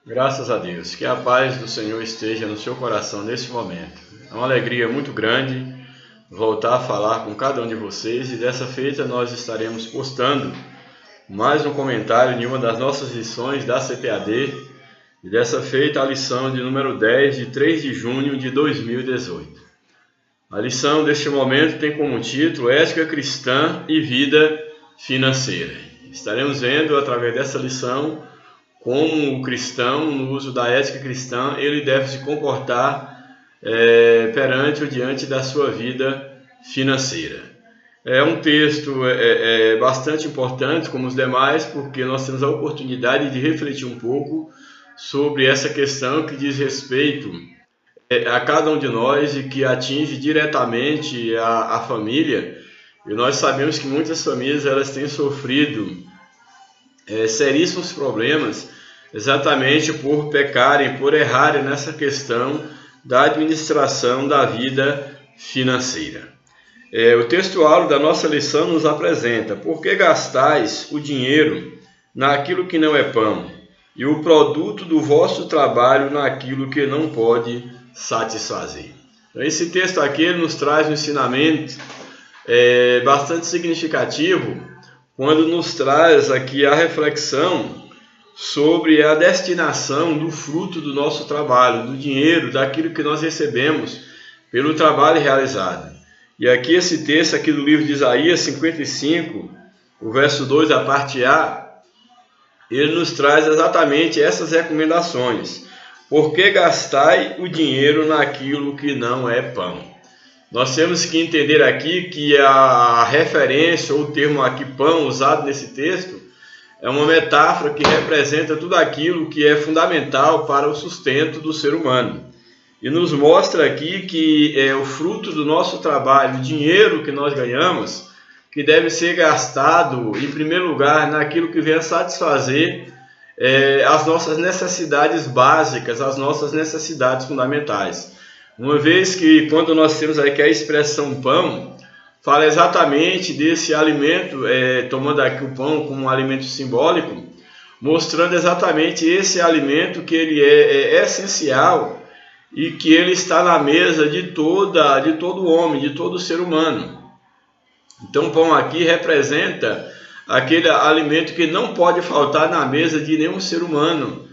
Graças a Deus. Que a paz do Senhor esteja no seu coração nesse momento. É uma alegria muito grande voltar a falar com cada um de vocês e dessa feita nós estaremos postando mais um comentário em uma das nossas lições da CPAD e dessa feita a lição de número 10 de 3 de junho de 2018. A lição deste momento tem como título Ética Cristã e Vida Financeira. Estaremos vendo através dessa lição como o cristão, no uso da ética cristã, ele deve se comportar perante ou diante da sua vida financeira. É um texto bastante importante, como os demais, porque nós temos a oportunidade de refletir um pouco sobre essa questão que diz respeito a cada um de nós e que atinge diretamente a família. E nós sabemos que muitas famílias elas têm sofrido seríssimos problemas exatamente por pecarem, por errarem nessa questão da administração da vida financeira. O textuário da nossa lição nos apresenta: por que gastais o dinheiro naquilo que não é pão, e o produto do vosso trabalho naquilo que não pode satisfazer? Então, esse texto aqui ele nos traz um ensinamento bastante significativo, quando nos traz aqui a reflexão sobre a destinação do fruto do nosso trabalho, do dinheiro, daquilo que nós recebemos pelo trabalho realizado. E aqui esse texto aqui do livro de Isaías 55, o verso 2, a parte A, ele nos traz exatamente essas recomendações. Por que gastai o dinheiro naquilo que não é pão? Nós temos que entender aqui que a referência ou o termo aqui pão usado nesse texto é uma metáfora que representa tudo aquilo que é fundamental para o sustento do ser humano. E nos mostra aqui que é o fruto do nosso trabalho, o dinheiro que nós ganhamos, que deve ser gastado em primeiro lugar naquilo que venha satisfazer as nossas necessidades básicas, as nossas necessidades fundamentais. Uma vez que quando nós temos aqui a expressão pão, fala exatamente desse alimento, tomando aqui o pão como um alimento simbólico, mostrando exatamente esse alimento que ele é essencial e que ele está na mesa de todo homem, de todo ser humano. Então o pão aqui representa aquele alimento que não pode faltar na mesa de nenhum ser humano,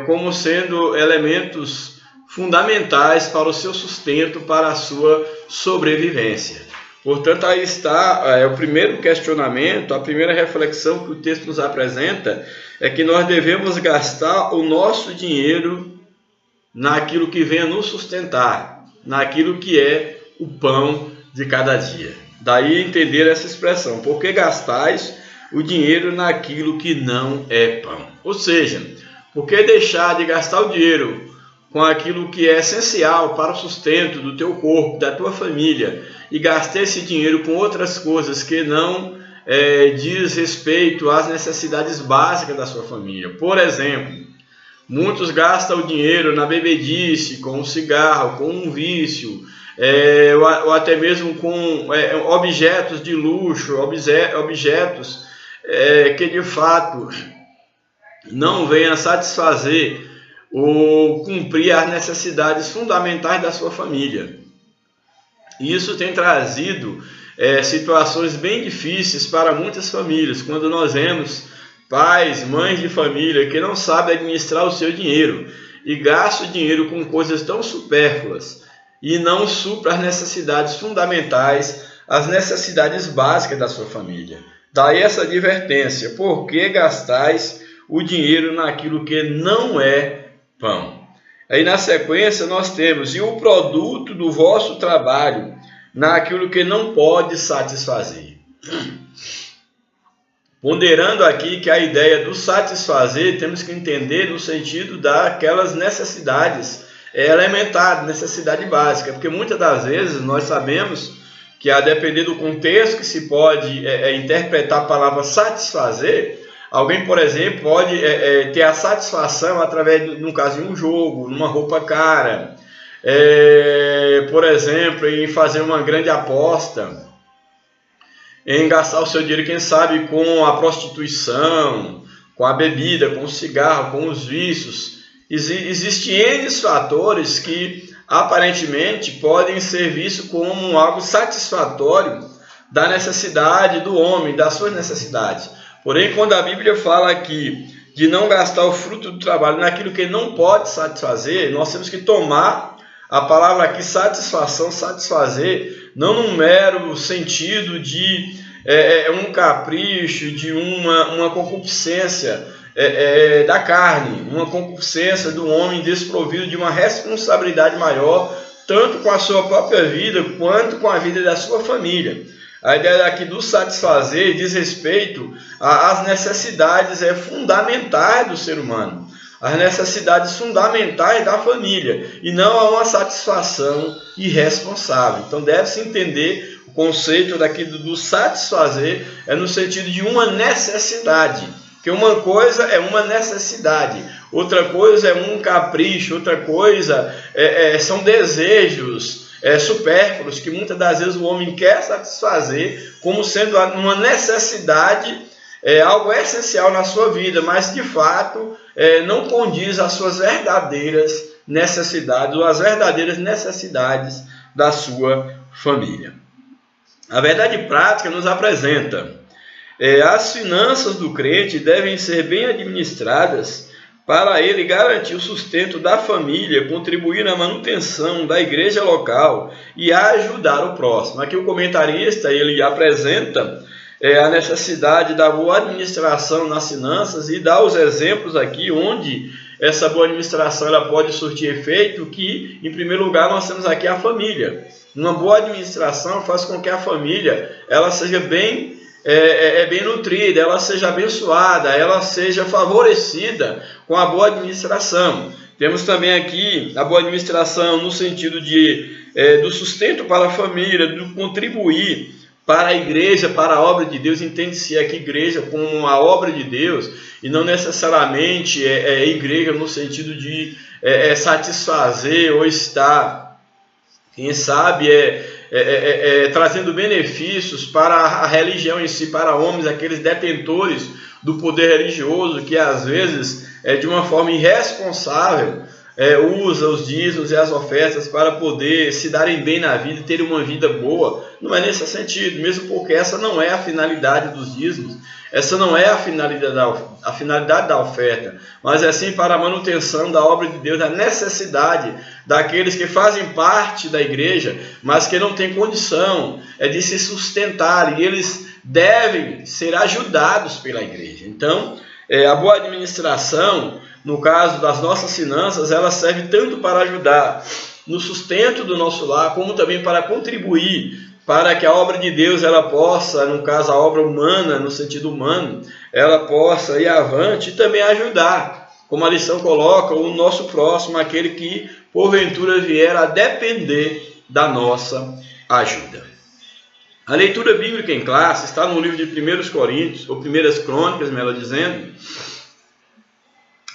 como sendo elementos fundamentais para o seu sustento, para a sua sobrevivência. Portanto, aí está o primeiro questionamento, a primeira reflexão que o texto nos apresenta, é que nós devemos gastar o nosso dinheiro naquilo que venha nos sustentar, naquilo que é o pão de cada dia. Daí entender essa expressão, por que gastais o dinheiro naquilo que não é pão? Ou seja, por que deixar de gastar o dinheiro com aquilo que é essencial para o sustento do teu corpo, da tua família, e gastar esse dinheiro com outras coisas que não diz respeito às necessidades básicas da sua família? Por exemplo, muitos gastam o dinheiro na bebedice, com um cigarro, com um vício, ou até mesmo com objetos de luxo, objetos que de fato não venham a satisfazer ou cumprir as necessidades fundamentais da sua família. Isso tem trazido situações bem difíceis para muitas famílias, quando nós vemos pais, mães de família que não sabem administrar o seu dinheiro e gastam o dinheiro com coisas tão supérfluas e não supra as necessidades fundamentais, as necessidades básicas da sua família. Daí essa advertência: por que gastais o dinheiro naquilo que não é pão? Aí na sequência nós temos: e o produto do vosso trabalho naquilo que não pode satisfazer. Ponderando aqui que a ideia do satisfazer temos que entender no sentido daquelas necessidades elementares, necessidade básica, porque muitas das vezes nós sabemos que, a depender do contexto que se pode interpretar a palavra satisfazer, alguém, por exemplo, pode ter a satisfação através, no caso de um jogo, numa roupa cara, por exemplo, em fazer uma grande aposta, em gastar o seu dinheiro, quem sabe, com a prostituição, com a bebida, com o cigarro, com os vícios. Existem N fatores que aparentemente podem ser vistos como algo satisfatório da necessidade do homem, das suas necessidades. Porém, quando a Bíblia fala aqui de não gastar o fruto do trabalho naquilo que não pode satisfazer, nós temos que tomar a palavra aqui satisfação, satisfazer, não num mero sentido de um capricho, de uma concupiscência da carne, uma concupiscência do homem desprovido de uma responsabilidade maior, tanto com a sua própria vida, quanto com a vida da sua família. A ideia aqui do satisfazer diz respeito às necessidades fundamentais do ser humano, as necessidades fundamentais da família, e não a uma satisfação irresponsável. Então deve-se entender o conceito daqui do satisfazer no sentido de uma necessidade, que uma coisa é uma necessidade, outra coisa é um capricho, outra coisa são desejos supérfluos que muitas das vezes o homem quer satisfazer como sendo uma necessidade, algo essencial na sua vida, mas de fato não condiz às suas verdadeiras necessidades ou às verdadeiras necessidades da sua família. A verdade prática nos apresenta: as finanças do crente devem ser bem administradas para ele garantir o sustento da família, contribuir na manutenção da igreja local e ajudar o próximo. Aqui o comentarista ele apresenta a necessidade da boa administração nas finanças e dá os exemplos aqui onde essa boa administração ela pode surtir efeito, que em primeiro lugar nós temos aqui a família. Uma boa administração faz com que a família ela seja bem nutrida, ela seja abençoada, ela seja favorecida com a boa administração. Temos também aqui a boa administração no sentido do sustento para a família, do contribuir para a igreja, para a obra de Deus. Entende-se aqui igreja como uma obra de Deus e não necessariamente igreja no sentido de satisfazer ou estar, quem sabe, trazendo benefícios para a religião em si, para homens, aqueles detentores do poder religioso que às vezes, de uma forma irresponsável, usa os dízimos e as ofertas para poder se darem bem na vida e terem uma vida boa. Não é nesse sentido, mesmo porque essa não é a finalidade dos dízimos, essa não é a finalidade da oferta, mas é sim para a manutenção da obra de Deus, a necessidade daqueles que fazem parte da igreja, mas que não têm condição de se sustentar, e eles devem ser ajudados pela igreja. Então, a boa administração, no caso das nossas finanças, ela serve tanto para ajudar no sustento do nosso lar, como também para contribuir para que a obra de Deus ela possa, no caso a obra humana, no sentido humano, ela possa ir avante e também ajudar, como a lição coloca, o nosso próximo, aquele que porventura vier a depender da nossa ajuda. A leitura bíblica em classe está no livro de 1 Coríntios, ou 1 Crônicas, melhor dizendo,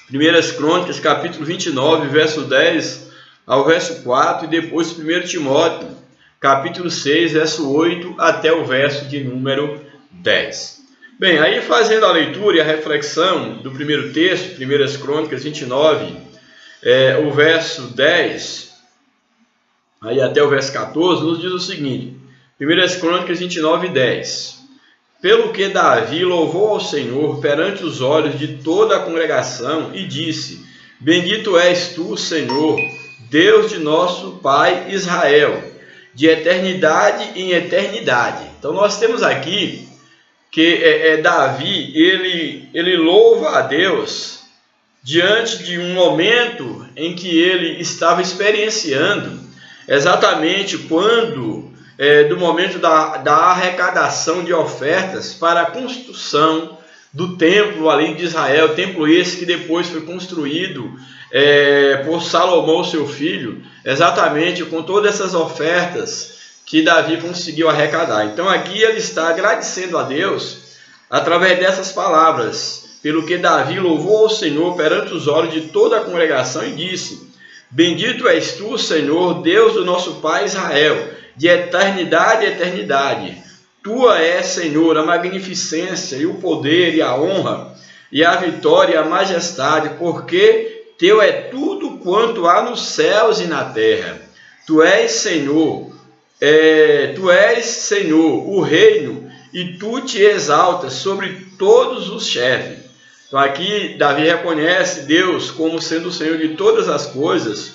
1 Crônicas, capítulo 29, verso 10 ao verso 4, e depois 1 Timóteo, capítulo 6, verso 8 até o verso de número 10. Bem, aí fazendo a leitura e a reflexão do primeiro texto, 1 Crônicas 29, o verso 10, aí até o verso 14, nos diz o seguinte, 1 Crônicas 29, 10. Pelo que Davi louvou ao Senhor perante os olhos de toda a congregação e disse: Bendito és tu, Senhor, Deus de nosso Pai Israel, de eternidade em eternidade. Então nós temos aqui que Davi, ele louva a Deus diante de um momento em que ele estava experienciando, exatamente quando, do momento da arrecadação de ofertas para a construção do templo ali de Israel, templo esse que depois foi construído por Salomão, seu filho, exatamente com todas essas ofertas que Davi conseguiu arrecadar. Então aqui ele está agradecendo a Deus através dessas palavras, pelo que Davi louvou ao Senhor perante os olhos de toda a congregação e disse: Bendito és tu, Senhor, Deus do nosso Pai Israel, de eternidade em eternidade. Tua é, Senhor, a magnificência e o poder e a honra, e a vitória e a majestade, porque teu é tudo quanto há nos céus e na terra. Tu és Senhor, o reino, e tu te exaltas sobre todos os chefes. Então aqui Davi reconhece Deus como sendo o Senhor de todas as coisas,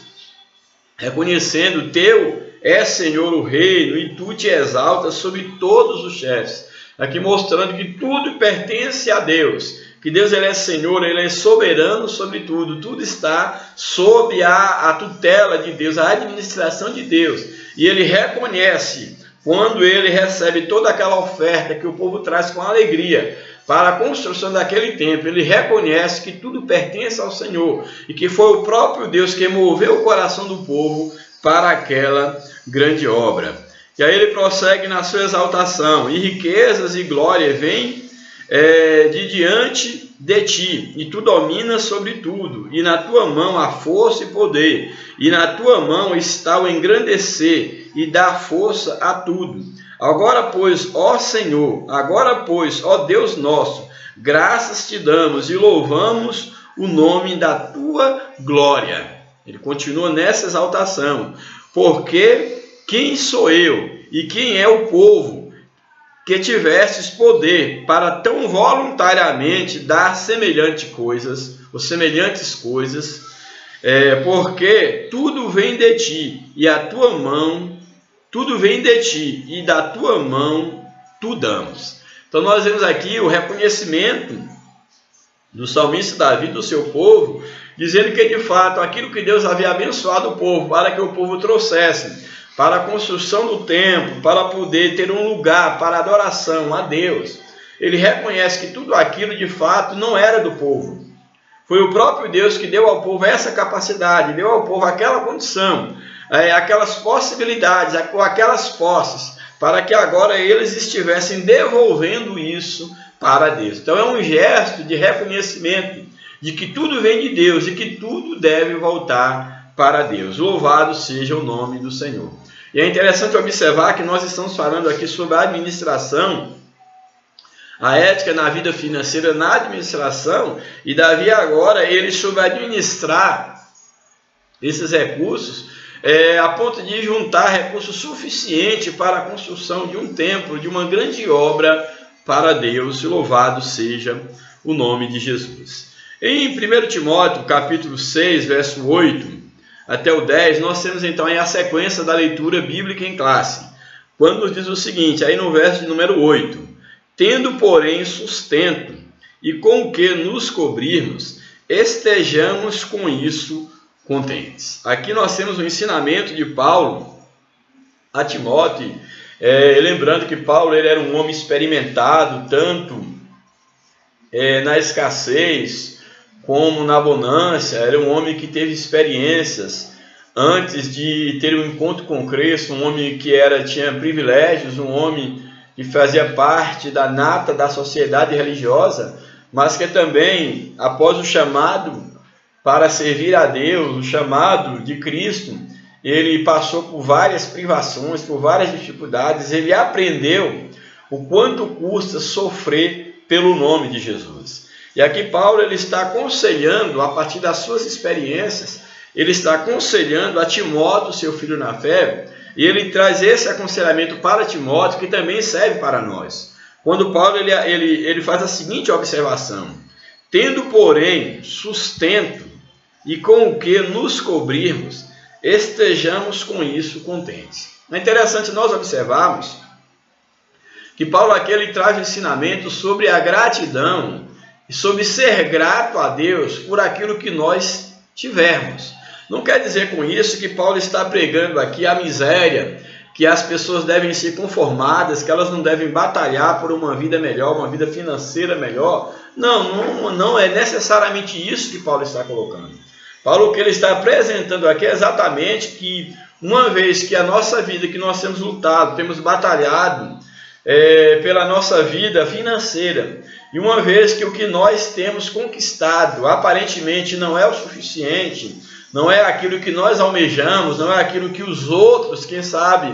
reconhecendo teu é Senhor o reino, e tu te exaltas sobre todos os chefes. Aqui mostrando que tudo pertence a Deus, que Deus ele é Senhor, ele é soberano sobre tudo, tudo está sob a tutela de Deus, a administração de Deus. E ele reconhece, quando ele recebe toda aquela oferta que o povo traz com alegria para a construção daquele templo, ele reconhece que tudo pertence ao Senhor e que foi o próprio Deus que moveu o coração do povo para aquela grande obra. E aí ele prossegue na sua exaltação: e riquezas e glória vêm de diante de ti, e tu dominas sobre tudo, e na tua mão há força e poder, e na tua mão está o engrandecer e dar força a tudo. Agora, pois, ó Senhor, agora, pois, ó Deus nosso, graças te damos e louvamos o nome da tua glória. Ele continua nessa exaltação: porque quem sou eu e quem é o povo que tivestes poder para tão voluntariamente dar semelhantes coisas, porque tudo vem de ti, e a tua mão, tudo vem de ti, e da tua mão tu damos. Então nós vemos aqui o reconhecimento do salmista Davi, do seu povo, dizendo que de fato aquilo que Deus havia abençoado o povo, para que o povo trouxesse para a construção do templo, para poder ter um lugar para adoração a Deus, ele reconhece que tudo aquilo de fato não era do povo. Foi o próprio Deus que deu ao povo essa capacidade, deu ao povo aquela condição, aquelas possibilidades, aquelas posses, para que agora eles estivessem devolvendo isso para Deus. Então é um gesto de reconhecimento de que tudo vem de Deus e que tudo deve voltar para Deus. Louvado seja o nome do Senhor. E é interessante observar que nós estamos falando aqui sobre a administração, a ética na vida financeira, na administração, e Davi agora ele soube administrar esses recursos a ponto de juntar recursos suficientes para a construção de um templo, de uma grande obra para Deus. Louvado seja o nome de Jesus. Em 1 Timóteo, capítulo 6, verso 8 até o 10, nós temos então aí a sequência da leitura bíblica em classe, quando nos diz o seguinte, aí no verso de número 8: tendo, porém, sustento, e com o que nos cobrirmos, estejamos com isso contentes. Aqui nós temos o ensinamento de Paulo a Timóteo, lembrando que Paulo ele era um homem experimentado, tanto na escassez como na abundância. Era um homem que teve experiências antes de ter um encontro com Cristo, um homem que tinha privilégios, um homem que fazia parte da nata da sociedade religiosa, mas que também, após o chamado para servir a Deus, o chamado de Cristo, ele passou por várias privações, por várias dificuldades. Ele aprendeu o quanto custa sofrer pelo nome de Jesus. E aqui Paulo ele está aconselhando, a partir das suas experiências, ele está aconselhando a Timóteo, seu filho na fé, e ele traz esse aconselhamento para Timóteo, que também serve para nós. Quando Paulo ele faz a seguinte observação: tendo, porém, sustento, e com o que nos cobrirmos, estejamos com isso contentes. É interessante nós observarmos que Paulo aqui ele traz ensinamento sobre a gratidão e sobre ser grato a Deus por aquilo que nós tivermos. Não quer dizer com isso que Paulo está pregando aqui a miséria, que as pessoas devem ser conformadas, que elas não devem batalhar por uma vida melhor, uma vida financeira melhor. Não é necessariamente isso que Paulo está colocando. Paulo, o que ele está apresentando aqui é exatamente que, uma vez que a nossa vida, que nós temos lutado, temos batalhado pela nossa vida financeira, e uma vez que o que nós temos conquistado aparentemente não é o suficiente, não é aquilo que nós almejamos, não é aquilo que os outros, quem sabe,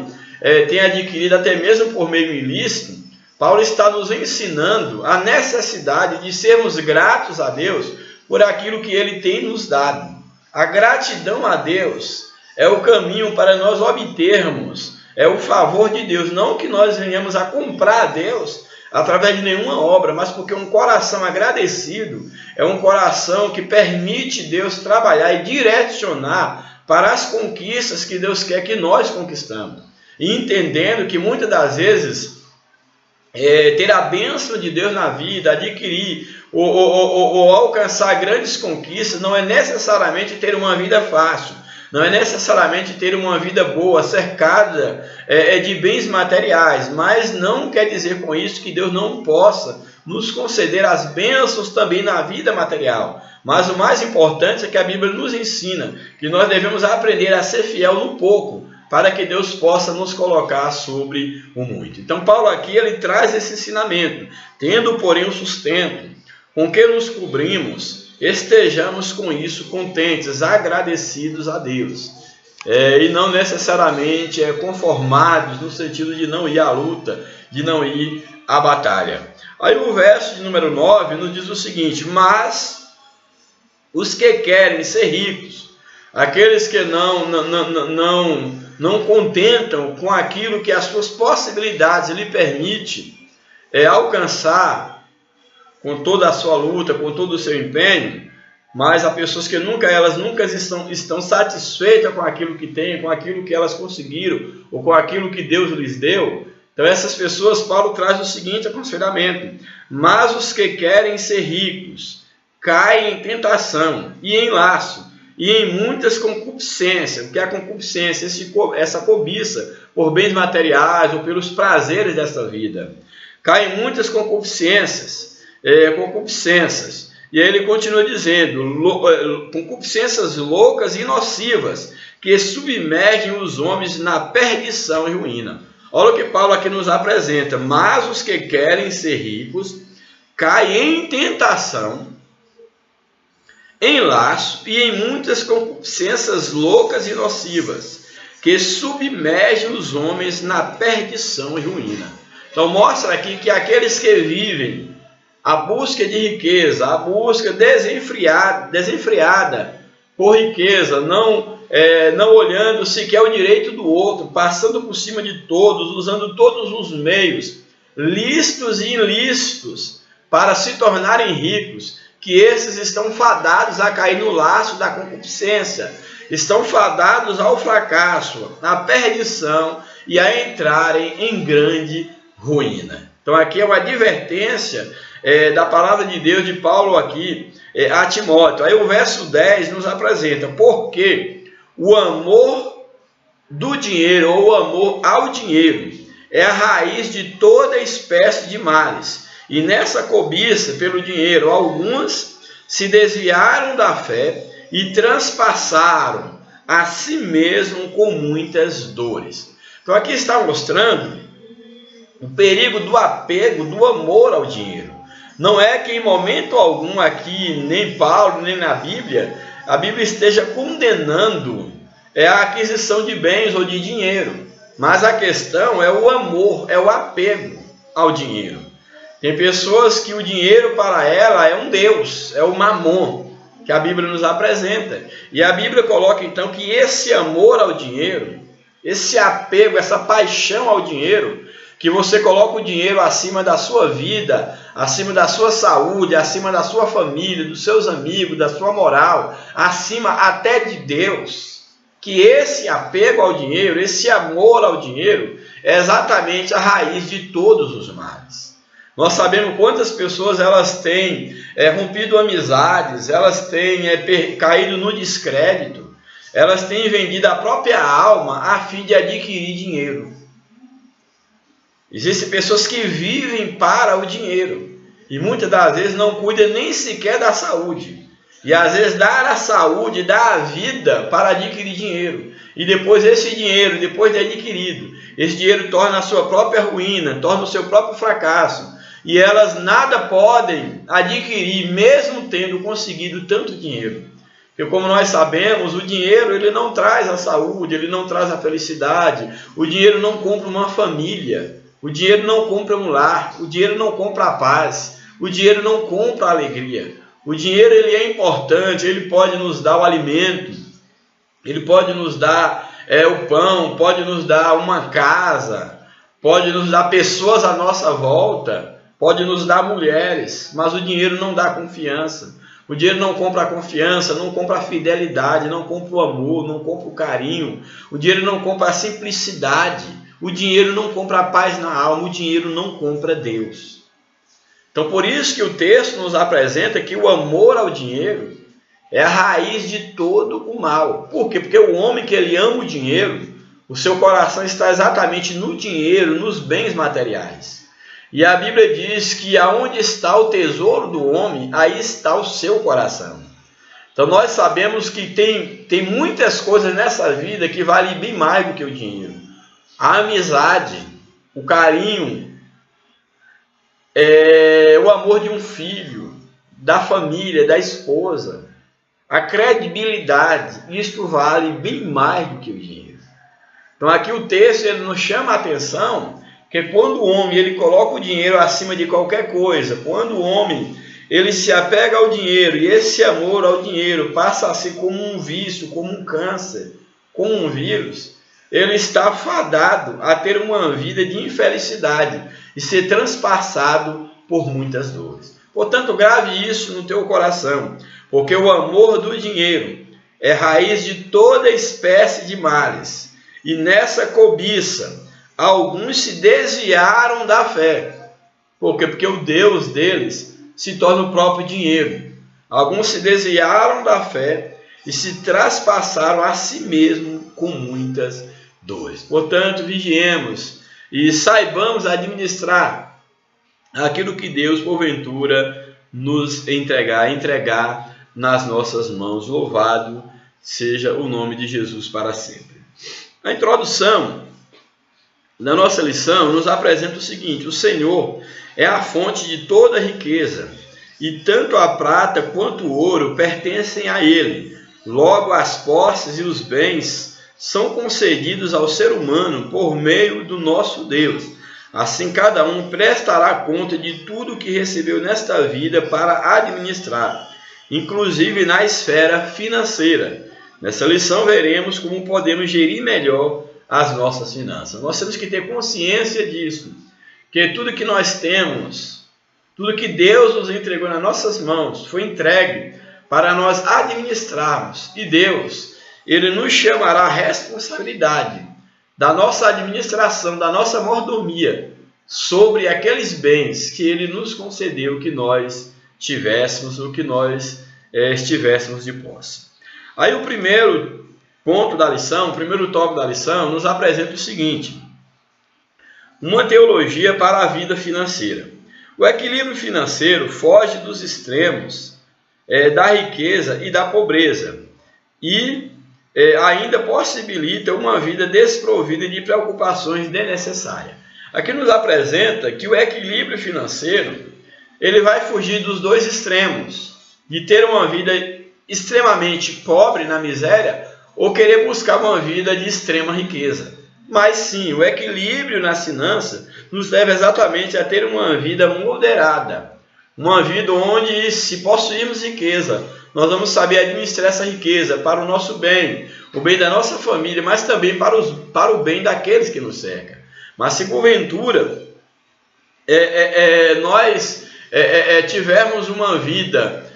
têm adquirido até mesmo por meio ilícito, Paulo está nos ensinando a necessidade de sermos gratos a Deus por aquilo que Ele tem nos dado. A gratidão a Deus é o caminho para nós obtermos, é o favor de Deus. Não que nós venhamos a comprar a Deus através de nenhuma obra, mas porque um coração agradecido é um coração que permite Deus trabalhar e direcionar para as conquistas que Deus quer que nós conquistamos. E entendendo que muitas das vezes ter a bênção de Deus na vida, adquirir ou alcançar grandes conquistas, não é necessariamente ter uma vida fácil, não é necessariamente ter uma vida boa, cercada de bens materiais, mas não quer dizer com isso que Deus não possa nos conceder as bênçãos também na vida material. Mas o mais importante é que a Bíblia nos ensina que nós devemos aprender a ser fiel no pouco, para que Deus possa nos colocar sobre o muito. Então Paulo aqui ele traz esse ensinamento, tendo porém o sustento, com que nos cobrimos, estejamos com isso contentes, agradecidos a Deus. E não necessariamente conformados no sentido de não ir à luta, de não ir à batalha. Aí o verso de número 9 nos diz o seguinte: mas os que querem ser ricos, aqueles que não contentam com aquilo que as suas possibilidades lhe permitem alcançar com toda a sua luta, com todo o seu empenho, mas há pessoas que nunca estão satisfeitas com aquilo que têm, com aquilo que elas conseguiram, ou com aquilo que Deus lhes deu. Então essas pessoas, Paulo traz o seguinte aconselhamento: mas os que querem ser ricos caem em tentação e em laço, e em muitas concupiscências, porque a concupiscência, essa cobiça por bens materiais ou pelos prazeres desta vida. Caem em muitas concupiscências. E aí ele continua dizendo, concupiscências loucas e nocivas, que submergem os homens na perdição e ruína. Olha o que Paulo aqui nos apresenta: mas os que querem ser ricos caem em tentação, em laço e em muitas concupiscências loucas e nocivas, que submergem os homens na perdição e ruína. Então mostra aqui que aqueles que vivem a busca de riqueza, a busca desenfreada por riqueza, não olhando sequer o direito do outro, passando por cima de todos, usando todos os meios, lícitos e ilícitos, para se tornarem ricos, que esses estão fadados a cair no laço da concupiscência, estão fadados ao fracasso, à perdição e a entrarem em grande ruína. Então aqui é uma advertência da palavra de Deus de Paulo aqui a Timóteo. Aí o verso 10 nos apresenta: porque o amor do dinheiro, ou o amor ao dinheiro, é a raiz de toda espécie de males. E nessa cobiça pelo dinheiro, alguns se desviaram da fé e transpassaram a si mesmo com muitas dores. Então aqui está mostrando o perigo do apego, do amor ao dinheiro. Não é que em momento algum aqui, nem Paulo, nem na Bíblia, a Bíblia esteja condenando a aquisição de bens ou de dinheiro. Mas a questão é o amor, é o apego ao dinheiro. Tem pessoas que o dinheiro para ela é um Deus, é o mamon, que a Bíblia nos apresenta. E a Bíblia coloca então que esse amor ao dinheiro, esse apego, essa paixão ao dinheiro, que você coloca o dinheiro acima da sua vida, acima da sua saúde, acima da sua família, dos seus amigos, da sua moral, acima até de Deus, que esse apego ao dinheiro, esse amor ao dinheiro, é exatamente a raiz de todos os males. Nós sabemos quantas pessoas elas têm rompido amizades, elas têm caído no descrédito, elas têm vendido a própria alma a fim de adquirir dinheiro. Existem pessoas que vivem para o dinheiro e muitas das vezes não cuidam nem sequer da saúde. E às vezes dar a saúde, dar a vida para adquirir dinheiro. E depois esse dinheiro, depois de adquirido, esse dinheiro torna a sua própria ruína, torna o seu próprio fracasso. E elas nada podem adquirir, mesmo tendo conseguido tanto dinheiro. Porque como nós sabemos, o dinheiro ele não traz a saúde, ele não traz a felicidade. O dinheiro não compra uma família. O dinheiro não compra um lar, o dinheiro não compra a paz, o dinheiro não compra a alegria. O dinheiro ele é importante, ele pode nos dar o alimento, ele pode nos dar o pão, pode nos dar uma casa, pode nos dar pessoas à nossa volta, pode nos dar mulheres, mas o dinheiro não dá confiança. O dinheiro não compra a confiança, não compra a fidelidade, não compra o amor, não compra o carinho. O dinheiro não compra a simplicidade. O dinheiro não compra a paz na alma. O dinheiro não compra Deus. Então, por isso que o texto nos apresenta que o amor ao dinheiro é a raiz de todo o mal. Por quê? Porque o homem que ele ama o dinheiro, o seu coração está exatamente no dinheiro, nos bens materiais. E a Bíblia diz que aonde está o tesouro do homem, aí está o seu coração. Então nós sabemos que tem muitas coisas nessa vida que valem bem mais do que o dinheiro. A amizade, o carinho, o amor de um filho, da família, da esposa, a credibilidade, isto vale bem mais do que o dinheiro. Então aqui o texto ele nos chama a atenção que quando o homem ele coloca o dinheiro acima de qualquer coisa, quando o homem ele se apega ao dinheiro e esse amor ao dinheiro passa a ser como um vício, como um câncer, como um vírus, ele está fadado a ter uma vida de infelicidade e ser transpassado por muitas dores. Portanto, grave isso no teu coração, porque o amor do dinheiro é raiz de toda espécie de males, e nessa cobiça alguns se desviaram da fé. Por quê? Porque o Deus deles se torna o próprio dinheiro. Alguns se desviaram da fé e se traspassaram a si mesmo com muitas dores. Portanto, vigiemos e saibamos administrar aquilo que Deus, porventura, nos entregar nas nossas mãos. Louvado seja o nome de Jesus para sempre. A introdução da nossa lição nos apresenta o seguinte: o Senhor é a fonte de toda riqueza, e tanto a prata quanto o ouro pertencem a Ele. Logo, as posses e os bens são concedidos ao ser humano por meio do nosso Deus. Assim, cada um prestará conta de tudo que recebeu nesta vida para administrar, inclusive na esfera financeira. Nessa lição veremos como podemos gerir melhor as nossas finanças. Nós temos que ter consciência disso, que tudo que nós temos, tudo que Deus nos entregou nas nossas mãos, foi entregue para nós administrarmos. E Deus, Ele nos chamará a responsabilidade da nossa administração, da nossa mordomia, sobre aqueles bens que Ele nos concedeu que nós tivéssemos, ou que nós estivéssemos de posse. Aí o primeiro ponto da lição, o primeiro tópico da lição, nos apresenta o seguinte: uma teologia para a vida financeira. O equilíbrio financeiro foge dos extremos da riqueza e da pobreza e ainda possibilita uma vida desprovida de preocupações desnecessárias. Aqui nos apresenta que o equilíbrio financeiro ele vai fugir dos dois extremos, de ter uma vida extremamente pobre na miséria ou querer buscar uma vida de extrema riqueza. Mas sim, o equilíbrio na finança nos leva exatamente a ter uma vida moderada, uma vida onde, se possuirmos riqueza, nós vamos saber administrar essa riqueza para o nosso bem, o bem da nossa família, mas também para o bem daqueles que nos cercam. Mas se porventura nós tivermos uma vida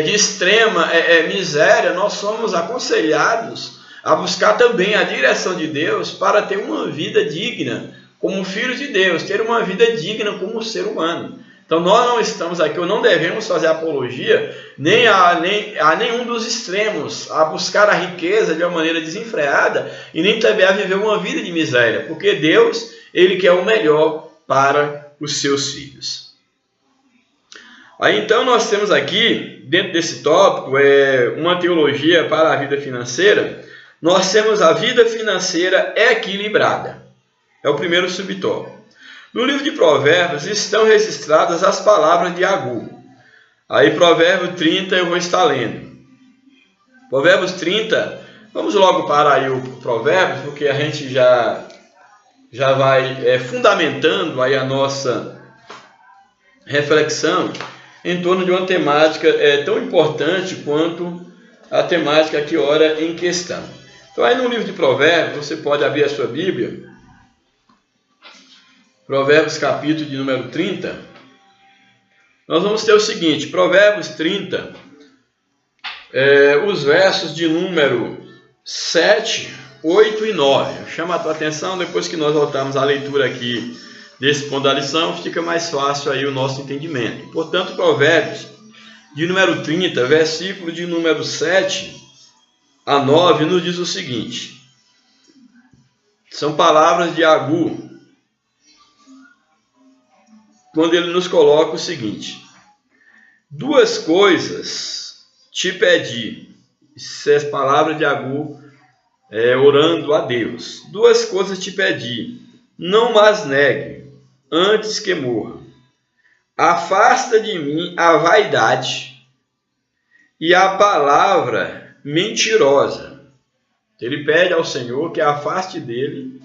de extrema miséria, nós somos aconselhados a buscar também a direção de Deus para ter uma vida digna como filhos de Deus, ter uma vida digna como ser humano. Então nós não estamos aqui, ou não devemos fazer apologia nem a nenhum dos extremos, a buscar a riqueza de uma maneira desenfreada e nem também a viver uma vida de miséria, porque Deus, Ele quer o melhor para os seus filhos. Aí então nós temos aqui, dentro desse tópico, uma teologia para a vida financeira. Nós temos a vida financeira equilibrada. É o primeiro subtópico. No livro de Provérbios estão registradas as palavras de Agur. Aí Provérbio 30 eu vou estar lendo. Provérbios 30, vamos logo para aí o Provérbios, porque a gente já já vai fundamentando aí a nossa reflexão em torno de uma temática tão importante quanto a temática aqui ora em questão. Então aí no livro de Provérbios, você pode abrir a sua Bíblia, Provérbios capítulo de número 30, nós vamos ter o seguinte, Provérbios 30, os versos de número 7, 8 e 9. Chama a tua atenção, depois que nós voltarmos à leitura aqui desse ponto da lição, fica mais fácil aí o nosso entendimento. Portanto, Provérbios de número 30, versículo de número 7 a 9, nos diz o seguinte. São palavras de Agur, quando ele nos coloca o seguinte: duas coisas te pedi. Essas palavras de Agur, orando a Deus. Duas coisas te pedi, não mas negue, antes que morra. Afasta de mim a vaidade e a palavra mentirosa. Ele pede ao Senhor que afaste dele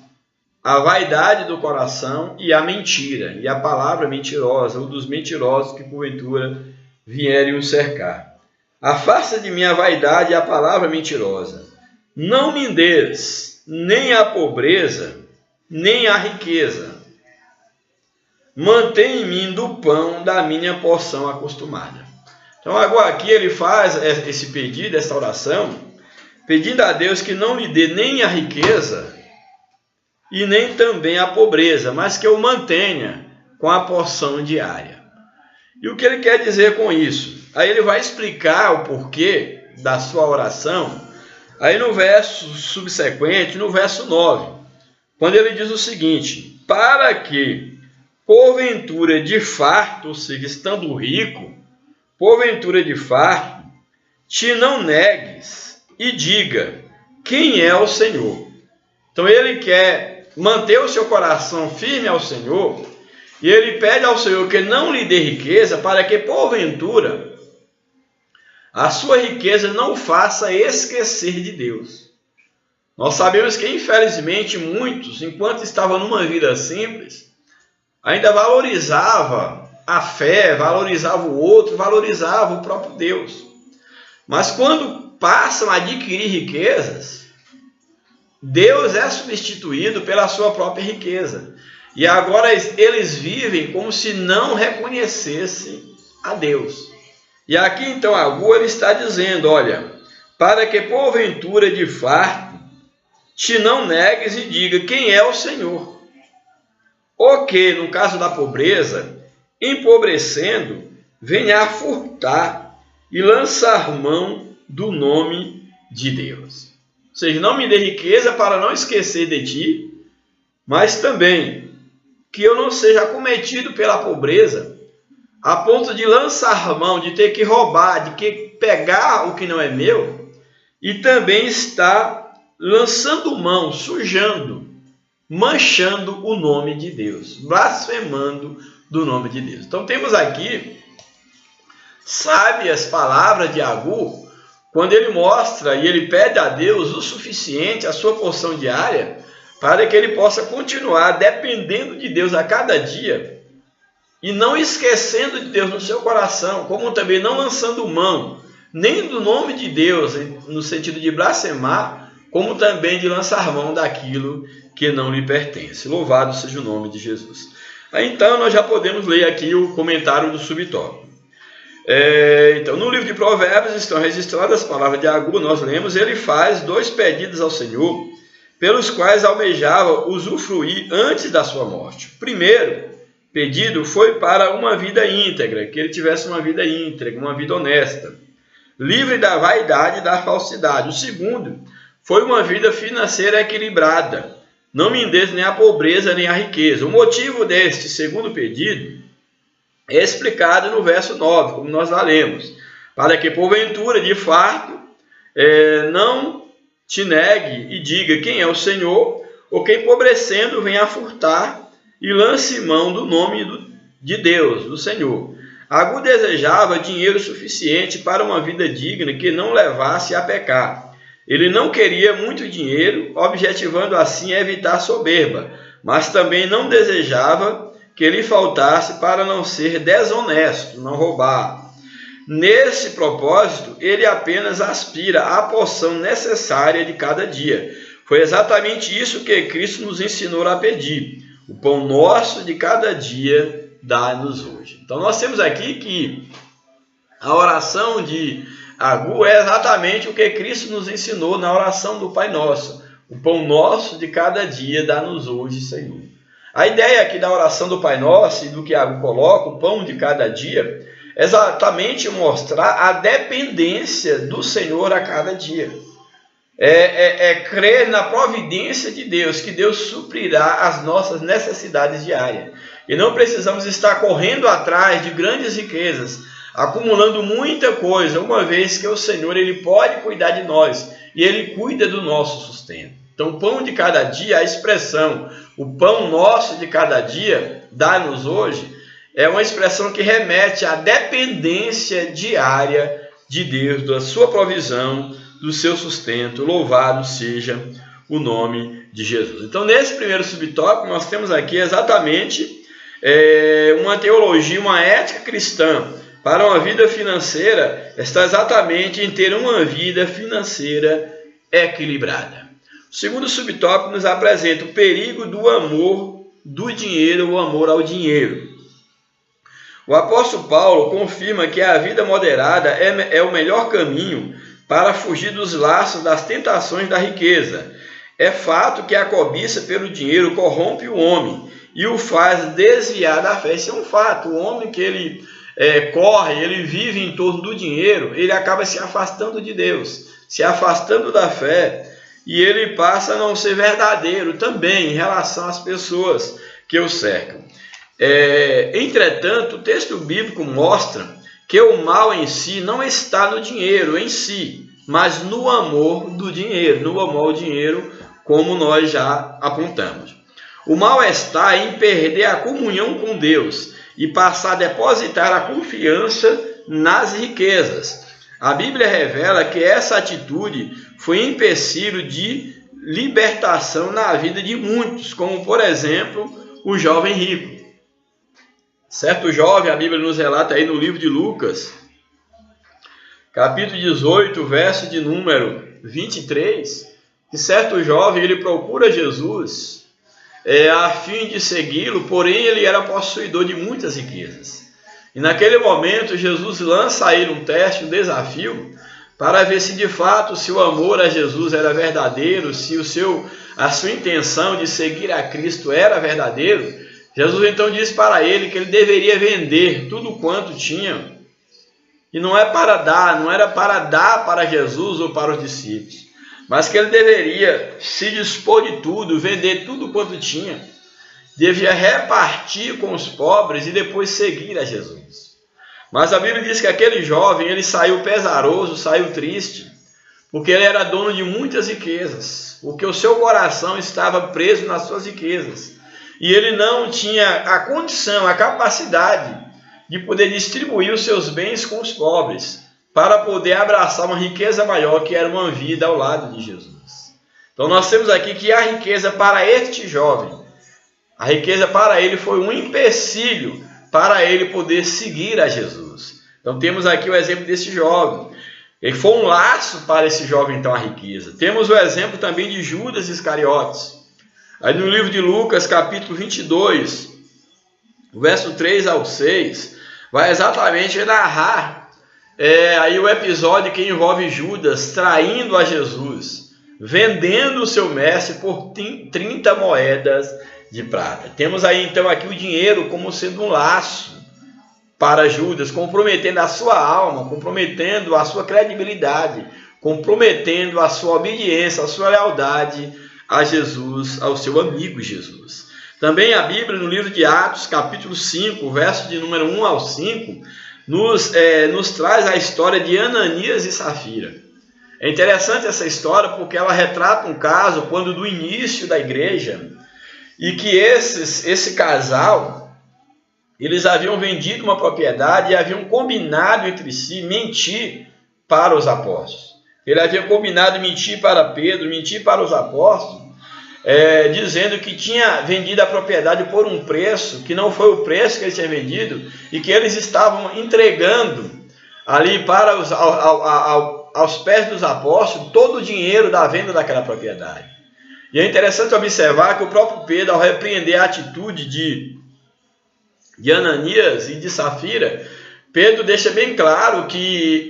a vaidade do coração e a mentira, e a palavra mentirosa, ou dos mentirosos que porventura vierem o cercar. Afasta de mim a vaidade e a palavra mentirosa. Não me des nem a pobreza, nem a riqueza. Mantém em mim do pão da minha porção acostumada. Então agora aqui ele faz esse pedido, essa oração, pedindo a Deus que não lhe dê nem a riqueza e nem também a pobreza, mas que o mantenha com a porção diária. E o que ele quer dizer com isso? Aí ele vai explicar o porquê da sua oração, aí no verso subsequente, no verso 9, quando ele diz o seguinte: para que, porventura de farto, ou seja, estando rico, porventura de farto, te não negues e diga, quem é o Senhor? Então ele quer manter o seu coração firme ao Senhor, e ele pede ao Senhor que não lhe dê riqueza, para que porventura a sua riqueza não faça esquecer de Deus. Nós sabemos que infelizmente muitos, enquanto estavam numa vida simples, ainda valorizavam a fé, valorizavam o outro, valorizavam o próprio Deus. Mas quando passam a adquirir riquezas, Deus é substituído pela sua própria riqueza. E agora eles vivem como se não reconhecessem a Deus. E aqui então Agur está dizendo, olha, para que porventura de farto te não negues e diga quem é o Senhor. Ou que, no caso da pobreza, empobrecendo, venha a furtar e lançar mão do nome de Deus. Ou seja, não me dê riqueza para não esquecer de ti, mas também que eu não seja acometido pela pobreza, a ponto de lançar mão, de ter que roubar, de que pegar o que não é meu, e também está lançando mão, sujando, manchando o nome de Deus, blasfemando do nome de Deus. Então temos aqui sábias palavras de Agur, quando ele mostra e ele pede a Deus o suficiente, a sua porção diária, para que ele possa continuar dependendo de Deus a cada dia, e não esquecendo de Deus no seu coração, como também não lançando mão, nem do nome de Deus, no sentido de blasfemar, como também de lançar mão daquilo que não lhe pertence. Louvado seja o nome de Jesus. Aí, então, nós já podemos ler aqui o comentário do subtópico. Então, no livro de Provérbios estão registradas as palavras de Agur, nós lemos, ele faz 2 pedidos ao Senhor, pelos quais almejava usufruir antes da sua morte. O primeiro pedido foi para uma vida íntegra, que ele tivesse uma vida íntegra, uma vida honesta, livre da vaidade e da falsidade. O segundo foi uma vida financeira equilibrada, não me des nem a pobreza nem a riqueza. O motivo deste segundo pedido é explicado no verso 9, como nós lá lemos, para que porventura de farto não te negue e diga quem é o Senhor, ou que empobrecendo venha a furtar e lance mão do nome de Deus, do Senhor. Agur desejava dinheiro suficiente para uma vida digna que não levasse a pecar. Ele não queria muito dinheiro, objetivando assim evitar soberba, mas também não desejava que lhe faltasse para não ser desonesto, não roubar. Nesse propósito, ele apenas aspira à porção necessária de cada dia. Foi exatamente isso que Cristo nos ensinou a pedir. O pão nosso de cada dia dá-nos hoje. Então nós temos aqui que a oração de Agur é exatamente o que Cristo nos ensinou na oração do Pai Nosso. O pão nosso de cada dia dá-nos hoje, Senhor. A ideia aqui da oração do Pai Nosso e do que Agur coloca, o pão de cada dia, é exatamente mostrar a dependência do Senhor a cada dia. Crer na providência de Deus, que Deus suprirá as nossas necessidades diárias. E não precisamos estar correndo atrás de grandes riquezas, acumulando muita coisa, uma vez que o Senhor ele pode cuidar de nós e Ele cuida do nosso sustento. Então, o pão de cada dia, a expressão, o pão nosso de cada dia, dá-nos hoje, é uma expressão que remete à dependência diária de Deus, da sua provisão, do seu sustento. Louvado seja o nome de Jesus. Então, nesse primeiro subtópico, nós temos aqui exatamente uma teologia, uma ética cristã para uma vida financeira, está exatamente em ter uma vida financeira equilibrada. O segundo subtópico nos apresenta o perigo do amor do dinheiro, o amor ao dinheiro. O apóstolo Paulo confirma que a vida moderada é o melhor caminho para fugir dos laços das tentações da riqueza. É fato que a cobiça pelo dinheiro corrompe o homem e o faz desviar da fé. Isso é um fato. O homem que ele ele vive em torno do dinheiro, ele acaba se afastando de Deus, se afastando da fé, e ele passa a não ser verdadeiro também em relação às pessoas que o cercam. Entretanto, o texto bíblico mostra que o mal em si não está no dinheiro em si, mas no amor do dinheiro, no amor ao dinheiro, como nós já apontamos. O mal está em perder a comunhão com Deus e passar a depositar a confiança nas riquezas. A Bíblia revela que essa atitude foi empecilho de libertação na vida de muitos, como por exemplo o jovem rico. Certo jovem, a Bíblia nos relata aí no livro de Lucas, capítulo 18, verso de número 23, que certo jovem ele procura Jesus a fim de segui-lo, porém ele era possuidor de muitas riquezas. E naquele momento Jesus lança a ele um teste, um desafio, para ver se de fato se o amor a Jesus era verdadeiro, se a sua intenção de seguir a Cristo era verdadeiro. Jesus então disse para ele que ele deveria vender tudo quanto tinha, e não era para dar para Jesus ou para os discípulos, mas que ele deveria se dispor de tudo, vender tudo quanto tinha, devia repartir com os pobres e depois seguir a Jesus. Mas a Bíblia diz que aquele jovem, ele saiu pesaroso, saiu triste, porque ele era dono de muitas riquezas, porque o seu coração estava preso nas suas riquezas, e ele não tinha a condição, a capacidade de poder distribuir os seus bens com os pobres, para poder abraçar uma riqueza maior, que era uma vida ao lado de Jesus. Então nós temos aqui que a riqueza para este jovem, a riqueza para ele foi um empecilho para ele poder seguir a Jesus. Então temos aqui o exemplo desse jovem. Ele foi um laço para esse jovem, então, a riqueza. Temos o exemplo também de Judas Iscariotes. Aí no livro de Lucas, capítulo 22, verso 3 ao 6, vai exatamente narrar aí o episódio que envolve Judas traindo a Jesus, vendendo o seu mestre por 30 moedas de prata. Temos aí então aqui o dinheiro como sendo um laço para Judas, comprometendo a sua alma, comprometendo a sua credibilidade, comprometendo a sua obediência, a sua lealdade a Jesus, ao seu amigo Jesus. Também a Bíblia, no livro de Atos, capítulo 5, verso de número 1 ao 5, nos traz a história de Ananias e Safira. É interessante essa história porque ela retrata um caso quando do início da igreja, e que esse casal, eles haviam vendido uma propriedade e haviam combinado entre si mentir para os apóstolos. Ele havia combinado mentir para Pedro, mentir para os apóstolos, dizendo que tinha vendido a propriedade por um preço que não foi o preço que ele tinha vendido e que eles estavam entregando ali para aos pés dos apóstolos todo o dinheiro da venda daquela propriedade. E é interessante observar que o próprio Pedro, ao repreender a atitude de Ananias e de Safira, Pedro deixa bem claro que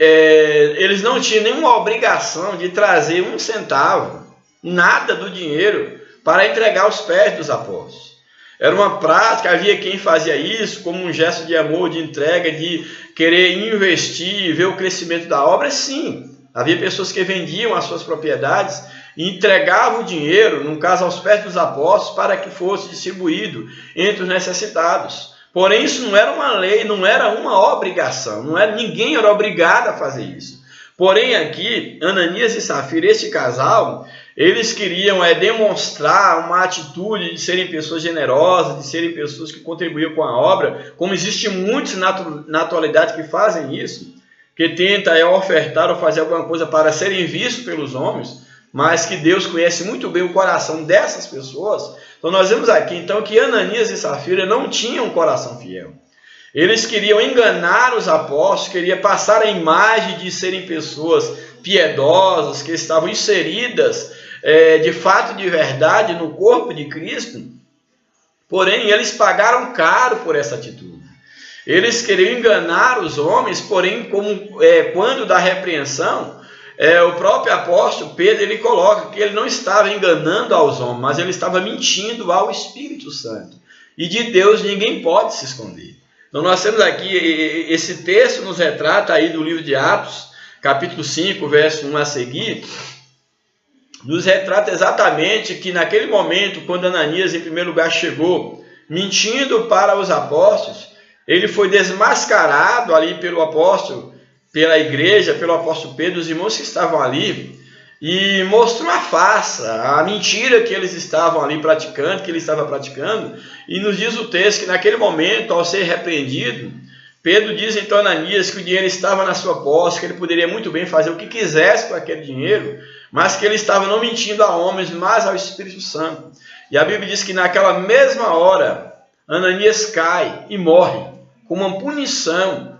eles não tinham nenhuma obrigação de trazer um centavo, nada do dinheiro, para entregar aos pés dos apóstolos. Era uma prática, havia quem fazia isso como um gesto de amor, de entrega, de querer investir, ver o crescimento da obra. Sim, havia pessoas que vendiam as suas propriedades e entregavam o dinheiro, no caso aos pés dos apóstolos, para que fosse distribuído entre os necessitados. Porém, isso não era uma lei, não era uma obrigação, ninguém era obrigado a fazer isso. Porém, aqui, Ananias e Safira, este casal, eles queriam demonstrar uma atitude de serem pessoas generosas, de serem pessoas que contribuíam com a obra, como existem muitos na atualidade que fazem isso, que tentam ofertar ou fazer alguma coisa para serem vistos pelos homens, mas que Deus conhece muito bem o coração dessas pessoas. Então nós vemos aqui então que Ananias e Safira não tinham um coração fiel. Eles queriam enganar os apóstolos, queriam passar a imagem de serem pessoas piedosas, que estavam inseridas de fato, de verdade, no corpo de Cristo. Porém, eles pagaram caro por essa atitude. Eles queriam enganar os homens, porém, quando da repreensão, o próprio apóstolo Pedro, ele coloca que ele não estava enganando aos homens, mas ele estava mentindo ao Espírito Santo. E de Deus ninguém pode se esconder. Então nós temos aqui, esse texto nos retrata aí do livro de Atos, capítulo 5, verso 1 a seguir, nos retrata exatamente que naquele momento, quando Ananias em primeiro lugar chegou, mentindo para os apóstolos, ele foi desmascarado ali pelo apóstolo, pela igreja, pelo apóstolo Pedro, os irmãos que estavam ali, e mostrou a farsa, a mentira que eles estavam ali praticando, que ele estava praticando, e nos diz o texto que naquele momento, ao ser repreendido, Pedro diz então a Ananias que o dinheiro estava na sua posse, que ele poderia muito bem fazer o que quisesse com aquele dinheiro, mas que ele estava não mentindo a homens, mas ao Espírito Santo. E a Bíblia diz que naquela mesma hora, Ananias cai e morre, como uma punição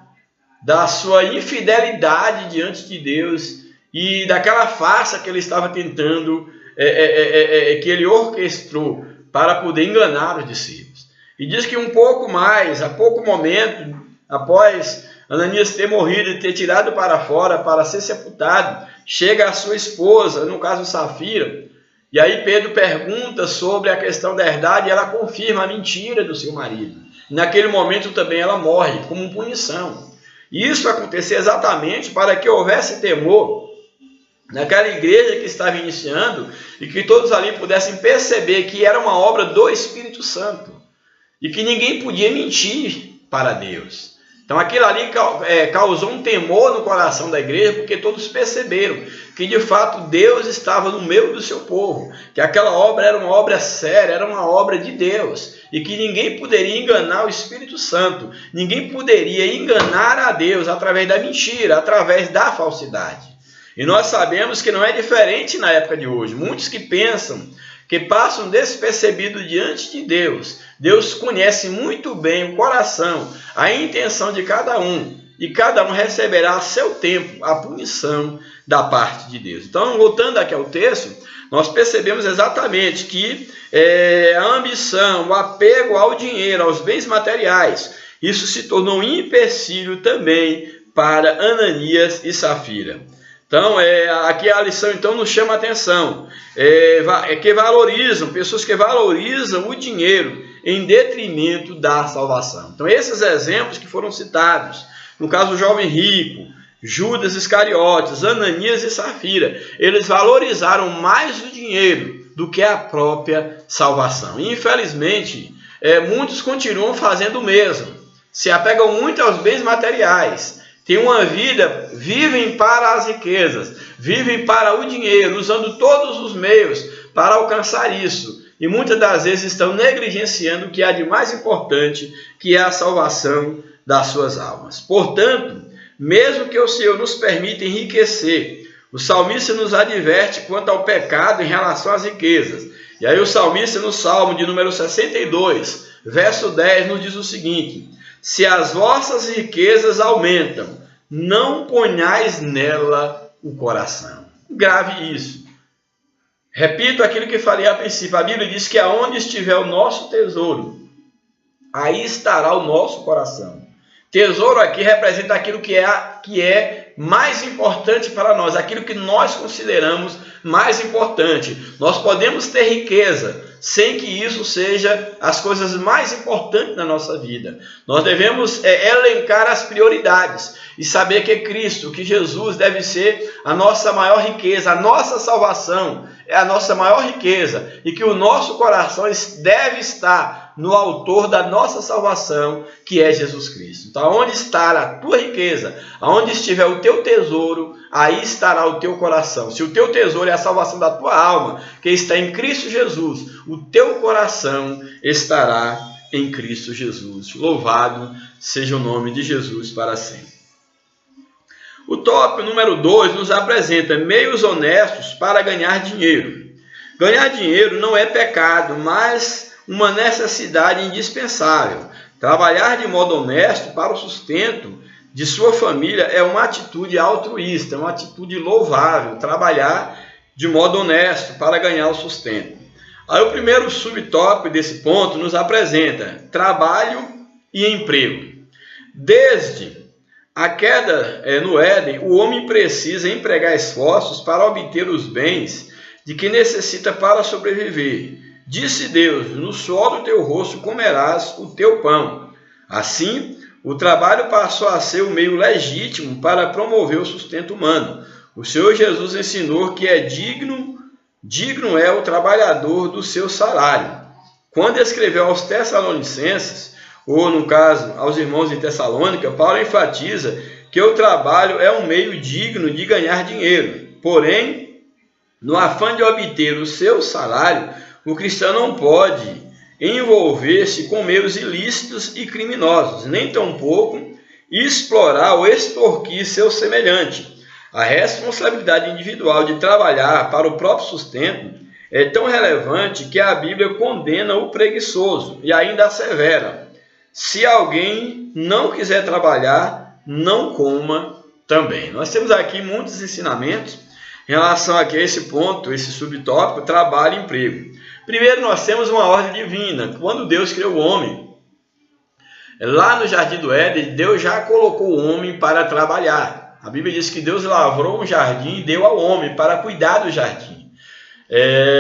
da sua infidelidade diante de Deus e daquela farsa que ele estava tentando, que ele orquestrou para poder enganar os discípulos. E diz que um pouco mais, a pouco momento, após Ananias ter morrido e ter tirado para fora para ser sepultado, chega a sua esposa, no caso Safira, e aí Pedro pergunta sobre a questão da herdade e ela confirma a mentira do seu marido. Naquele momento também ela morre, como punição. E isso aconteceu exatamente para que houvesse temor naquela igreja que estava iniciando e que todos ali pudessem perceber que era uma obra do Espírito Santo e que ninguém podia mentir para Deus. Então aquilo ali causou um temor no coração da igreja, porque todos perceberam que de fato Deus estava no meio do seu povo, que aquela obra era uma obra séria, era uma obra de Deus, e que ninguém poderia enganar o Espírito Santo, ninguém poderia enganar a Deus através da mentira, através da falsidade. E nós sabemos que não é diferente na época de hoje. Muitos que pensam, que passam despercebidos diante de Deus. Deus conhece muito bem o coração, a intenção de cada um, e cada um receberá a seu tempo a punição da parte de Deus. Então, voltando aqui ao texto, nós percebemos exatamente que a ambição, o apego ao dinheiro, aos bens materiais, isso se tornou um empecilho também para Ananias e Safira. Então, aqui a lição então nos chama a atenção, que valorizam, pessoas que valorizam o dinheiro em detrimento da salvação. Então, esses exemplos que foram citados, no caso do jovem rico, Judas Iscariotes, Ananias e Safira, eles valorizaram mais o dinheiro do que a própria salvação. E, infelizmente, muitos continuam fazendo o mesmo, se apegam muito aos bens materiais, têm uma vida, vivem para as riquezas, vivem para o dinheiro, usando todos os meios para alcançar isso. E muitas das vezes estão negligenciando o que há de mais importante, que é a salvação das suas almas. Portanto, mesmo que o Senhor nos permita enriquecer, o salmista nos adverte quanto ao pecado em relação às riquezas. E aí o salmista no Salmo de número 62, verso 10, nos diz o seguinte: se as vossas riquezas aumentam, não ponhais nela o coração. Grave isso. Repito aquilo que falei a princípio. A Bíblia diz que aonde estiver o nosso tesouro, aí estará o nosso coração. Tesouro aqui representa aquilo que é mais importante para nós, aquilo que nós consideramos mais importante. Nós podemos ter riqueza sem que isso seja as coisas mais importantes na nossa vida. Nós devemos elencar as prioridades e saber que Cristo, que Jesus deve ser a nossa maior riqueza, a nossa salvação é a nossa maior riqueza e que o nosso coração deve estar no autor da nossa salvação, que é Jesus Cristo. Então, onde está a tua riqueza, aonde estiver o teu tesouro, aí estará o teu coração. Se o teu tesouro é a salvação da tua alma, que está em Cristo Jesus, o teu coração estará em Cristo Jesus. Louvado seja o nome de Jesus para sempre. O tópico número 2 nos apresenta meios honestos para ganhar dinheiro. Ganhar dinheiro não é pecado, mas uma necessidade indispensável. Trabalhar de modo honesto para o sustento de sua família é uma atitude altruísta, é uma atitude louvável. Trabalhar de modo honesto para ganhar o sustento. Aí o primeiro subtópico desse ponto nos apresenta trabalho e emprego. Desde a queda no Éden, o homem precisa empregar esforços para obter os bens de que necessita para sobreviver. Disse Deus: no suor do teu rosto comerás o teu pão. Assim, o trabalho passou a ser o meio legítimo para promover o sustento humano. O Senhor Jesus ensinou que digno é o trabalhador do seu salário. Quando escreveu aos Tessalonicenses, ou no caso aos irmãos em Tessalônica, Paulo enfatiza que o trabalho é um meio digno de ganhar dinheiro. Porém, no afã de obter o seu salário, o cristão não pode envolver-se com meios ilícitos e criminosos, nem tampouco explorar ou extorquir seu semelhante. A responsabilidade individual de trabalhar para o próprio sustento é tão relevante que a Bíblia condena o preguiçoso e ainda assevera: se alguém não quiser trabalhar, não coma também. Nós temos aqui muitos ensinamentos em relação aqui a esse ponto, esse subtópico, trabalho e emprego. Primeiro, nós temos uma ordem divina. Quando Deus criou o homem, lá no Jardim do Éden, Deus já colocou o homem para trabalhar. A Bíblia diz que Deus lavrou um jardim e deu ao homem para cuidar do jardim.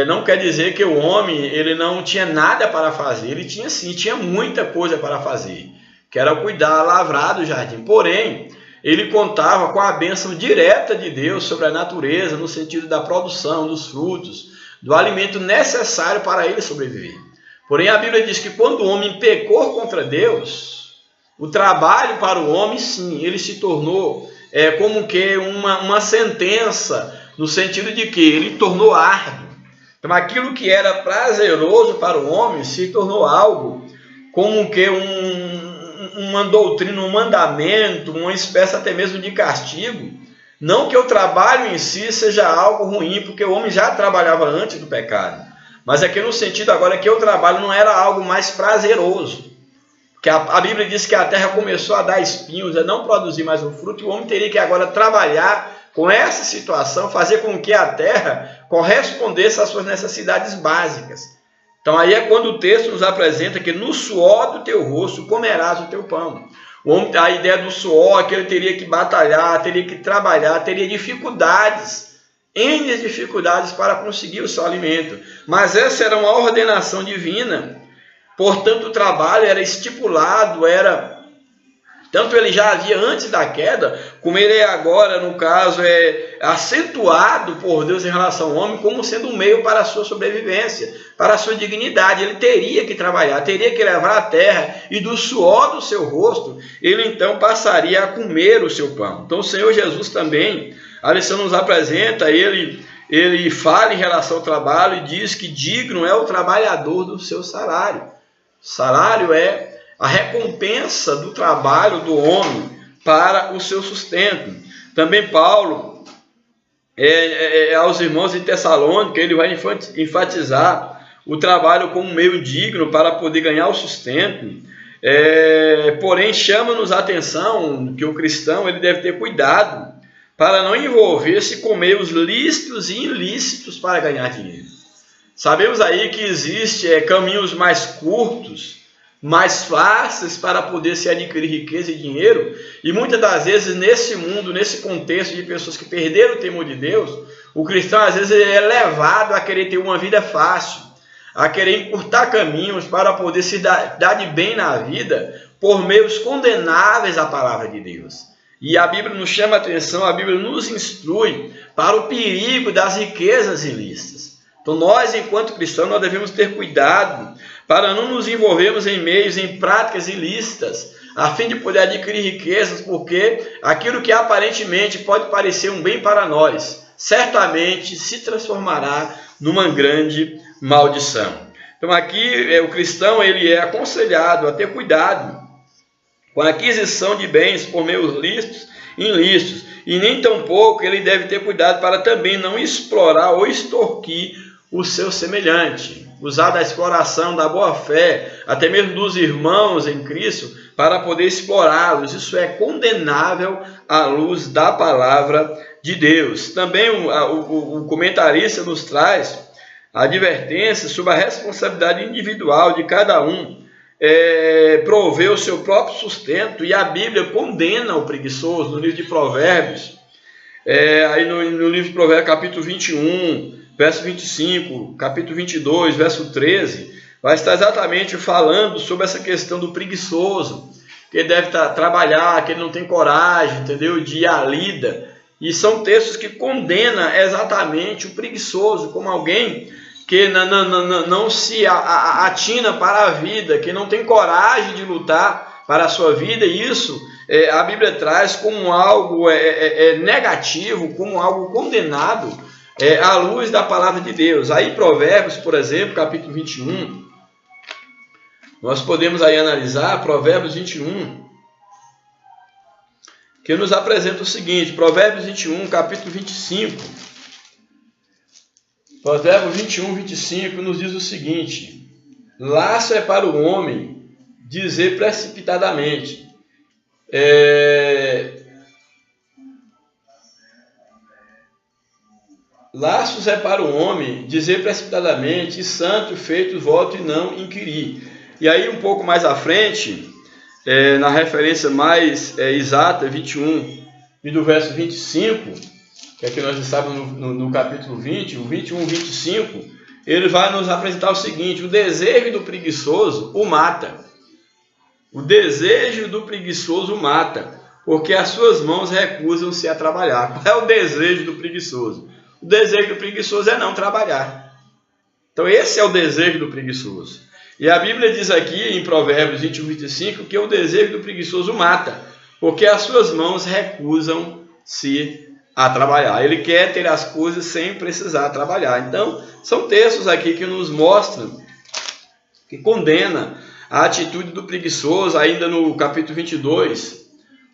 Não quer dizer que o homem ele não tinha nada para fazer. Ele tinha sim, tinha muita coisa para fazer, que era cuidar, lavrar do jardim. Porém, ele contava com a bênção direta de Deus sobre a natureza, no sentido da produção, dos frutos, do alimento necessário para ele sobreviver. Porém, a Bíblia diz que quando o homem pecou contra Deus, o trabalho para o homem, sim, ele se tornou como que uma sentença, no sentido de que ele tornou árduo. Então, aquilo que era prazeroso para o homem se tornou algo como que uma doutrina, um mandamento, uma espécie até mesmo de castigo. Não que o trabalho em si seja algo ruim, porque o homem já trabalhava antes do pecado. Mas aqui no sentido agora que o trabalho não era algo mais prazeroso. Porque a Bíblia diz que a terra começou a dar espinhos, a não produzir mais o fruto, e o homem teria que agora trabalhar com essa situação, fazer com que a terra correspondesse às suas necessidades básicas. Então aí é quando o texto nos apresenta que no suor do teu rosto comerás o teu pão. O homem, a ideia do suor é que ele teria que batalhar, teria que trabalhar, teria dificuldades, N dificuldades para conseguir o seu alimento. Mas essa era uma ordenação divina, portanto o trabalho era estipulado, tanto ele já havia antes da queda, como ele é agora, no caso, acentuado por Deus em relação ao homem como sendo um meio para a sua sobrevivência, para a sua dignidade. Ele teria que trabalhar, teria que levar a terra, e do suor do seu rosto, ele então passaria a comer o seu pão. Então o Senhor Jesus também, a lição nos apresenta, ele fala em relação ao trabalho e diz que digno é o trabalhador do seu salário. Salário é a recompensa do trabalho do homem para o seu sustento. Também Paulo, aos irmãos em Tessalônica, ele vai enfatizar o trabalho como um meio digno para poder ganhar o sustento, porém chama-nos a atenção que o cristão ele deve ter cuidado para não envolver-se com meios lícitos e ilícitos para ganhar dinheiro. Sabemos aí que existem caminhos mais curtos, mais fáceis para poder se adquirir riqueza e dinheiro, e muitas das vezes nesse mundo, nesse contexto de pessoas que perderam o temor de Deus, o cristão às vezes é levado a querer ter uma vida fácil, a querer encurtar caminhos para poder se dar de bem na vida por meios condenáveis à palavra de Deus. E a Bíblia nos chama a atenção, a Bíblia nos instrui para o perigo das riquezas ilícitas. Então nós, enquanto cristãos, nós devemos ter cuidado para não nos envolvermos em meios, em práticas ilícitas, a fim de poder adquirir riquezas, porque aquilo que aparentemente pode parecer um bem para nós, certamente se transformará numa grande maldição. Então aqui o cristão ele é aconselhado a ter cuidado com a aquisição de bens por meios lícitos e ilícitos, e nem tampouco ele deve ter cuidado para também não explorar ou extorquir o seu semelhante, usar da exploração, da boa-fé, até mesmo dos irmãos em Cristo, para poder explorá-los. Isso é condenável à luz da palavra de Deus. Também o comentarista nos traz a advertência sobre a responsabilidade individual de cada um, prover o seu próprio sustento, e a Bíblia condena o preguiçoso no livro de Provérbios, aí no livro de Provérbios capítulo 21, verso 25, capítulo 22, verso 13, vai estar exatamente falando sobre essa questão do preguiçoso, que ele deve trabalhar, que ele não tem coragem, entendeu, de ir à lida. E são textos que condenam exatamente o preguiçoso como alguém que não se atina para a vida, que não tem coragem de lutar para a sua vida. E isso a Bíblia traz como algo negativo, como algo condenado, à luz da palavra de Deus. Aí Provérbios, por exemplo, capítulo 21, nós podemos aí analisar Provérbios 21, que nos apresenta o seguinte, Provérbios 21, capítulo 25, Provérbios 21, 25, nos diz o seguinte: laço é para o homem dizer precipitadamente, laços é para o homem dizer precipitadamente, e santo feito voto e não inquirir. E aí um pouco mais à frente, na referência mais exata, 21, e do verso 25, que aqui nós estamos no capítulo 20, o 21, 25, ele vai nos apresentar o seguinte: o desejo do preguiçoso o mata. O desejo do preguiçoso o mata, porque as suas mãos recusam-se a trabalhar. Qual é o desejo do preguiçoso? O desejo do preguiçoso é não trabalhar. Então esse é o desejo do preguiçoso. E a Bíblia diz aqui em Provérbios 21, 25, que o desejo do preguiçoso mata, porque as suas mãos recusam-se a trabalhar. Ele quer ter as coisas sem precisar trabalhar. Então, são textos aqui que nos mostram, que condena a atitude do preguiçoso. Ainda no capítulo 22,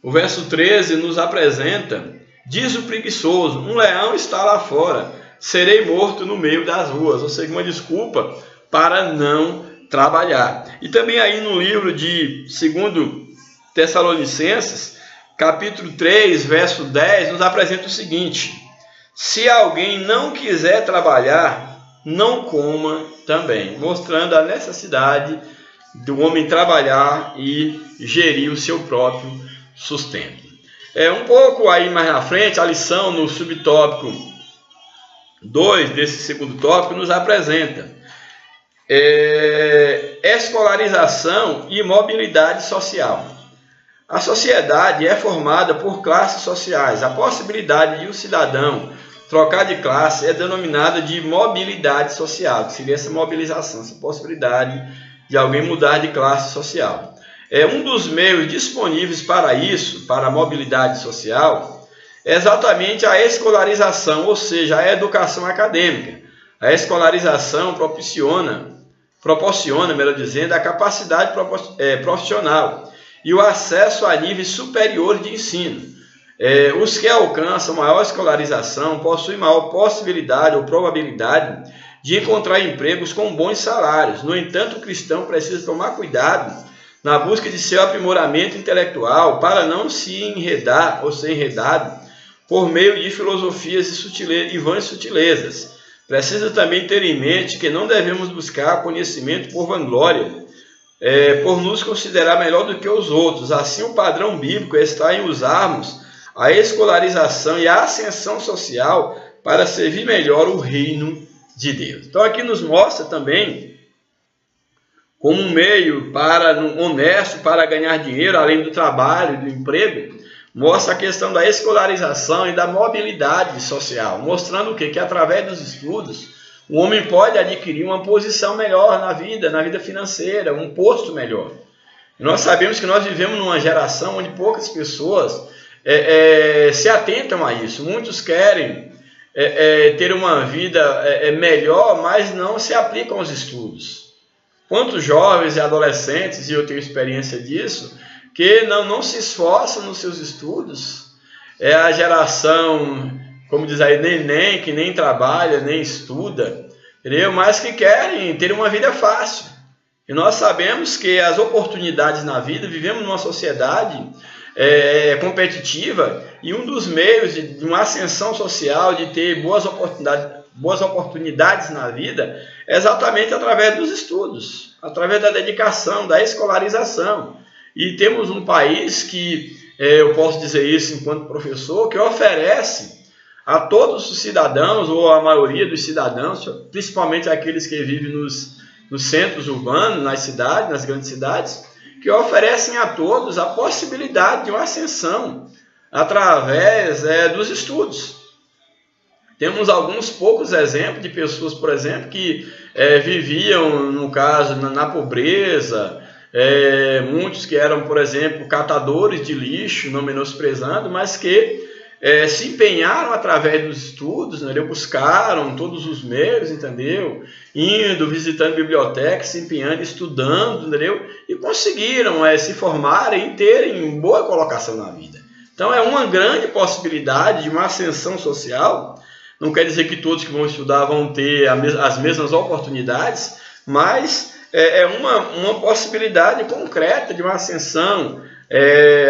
o verso 13 nos apresenta: diz o preguiçoso, um leão está lá fora, serei morto no meio das ruas. Ou seja, uma desculpa para não trabalhar. E também aí no livro de 2 Tessalonicenses, capítulo 3, verso 10, nos apresenta o seguinte: se alguém não quiser trabalhar, não coma também, mostrando a necessidade do homem trabalhar e gerir o seu próprio sustento. Um pouco aí mais na frente, a lição no subtópico 2 desse segundo tópico nos apresenta escolarização e mobilidade social. A sociedade é formada por classes sociais. A possibilidade de um cidadão trocar de classe é denominada de mobilidade social, que seria essa mobilização, essa possibilidade de alguém mudar de classe social. Um dos meios disponíveis para isso, para a mobilidade social, é exatamente a escolarização, ou seja, a educação acadêmica. A escolarização proporciona, melhor dizendo, a capacidade profissional e o acesso a níveis superiores de ensino. Os que alcançam maior escolarização possuem maior possibilidade ou probabilidade de encontrar empregos com bons salários. No entanto, o cristão precisa tomar cuidado na busca de seu aprimoramento intelectual para não se enredar ou ser enredado por meio de filosofias e vãs sutilezas. Precisa também ter em mente que não devemos buscar conhecimento por vanglória, por nos considerar melhor do que os outros. Assim, o padrão bíblico está em usarmos a escolarização e a ascensão social para servir melhor o reino de Deus. Então aqui nos mostra também como um meio honesto para ganhar dinheiro, além do trabalho e do emprego, mostra a questão da escolarização e da mobilidade social, mostrando o quê? Que através dos estudos o homem pode adquirir uma posição melhor na vida financeira, um posto melhor. E nós sabemos que nós vivemos numa geração onde poucas pessoas se atentam a isso. Muitos querem ter uma vida melhor, mas não se aplicam aos estudos. Quantos jovens e adolescentes, e eu tenho experiência disso, que não se esforçam nos seus estudos. É a geração, como diz aí, neném, que nem trabalha, nem estuda, entendeu? Mas que querem ter uma vida fácil. E nós sabemos que as oportunidades na vida, vivemos numa sociedade competitiva, e um dos meios de uma ascensão social, de ter boas oportunidades na vida, é exatamente através dos estudos, através da dedicação, da escolarização. E temos um país que, eu posso dizer isso enquanto professor, que oferece a todos os cidadãos, ou a maioria dos cidadãos, principalmente aqueles que vivem nos centros urbanos, nas cidades, nas grandes cidades, que oferecem a todos a possibilidade de uma ascensão através dos estudos. Temos alguns poucos exemplos de pessoas, por exemplo, que viviam, no caso, na pobreza, muitos que eram, por exemplo, catadores de lixo, não menosprezando, mas que se empenharam através dos estudos, entendeu? Buscaram todos os meios, entendeu? Indo, visitando bibliotecas, se empenhando, estudando, entendeu? E conseguiram se formarem e terem boa colocação na vida. Então é uma grande possibilidade de uma ascensão social. Não quer dizer que todos que vão estudar vão ter as mesmas oportunidades, mas é uma possibilidade concreta de uma ascensão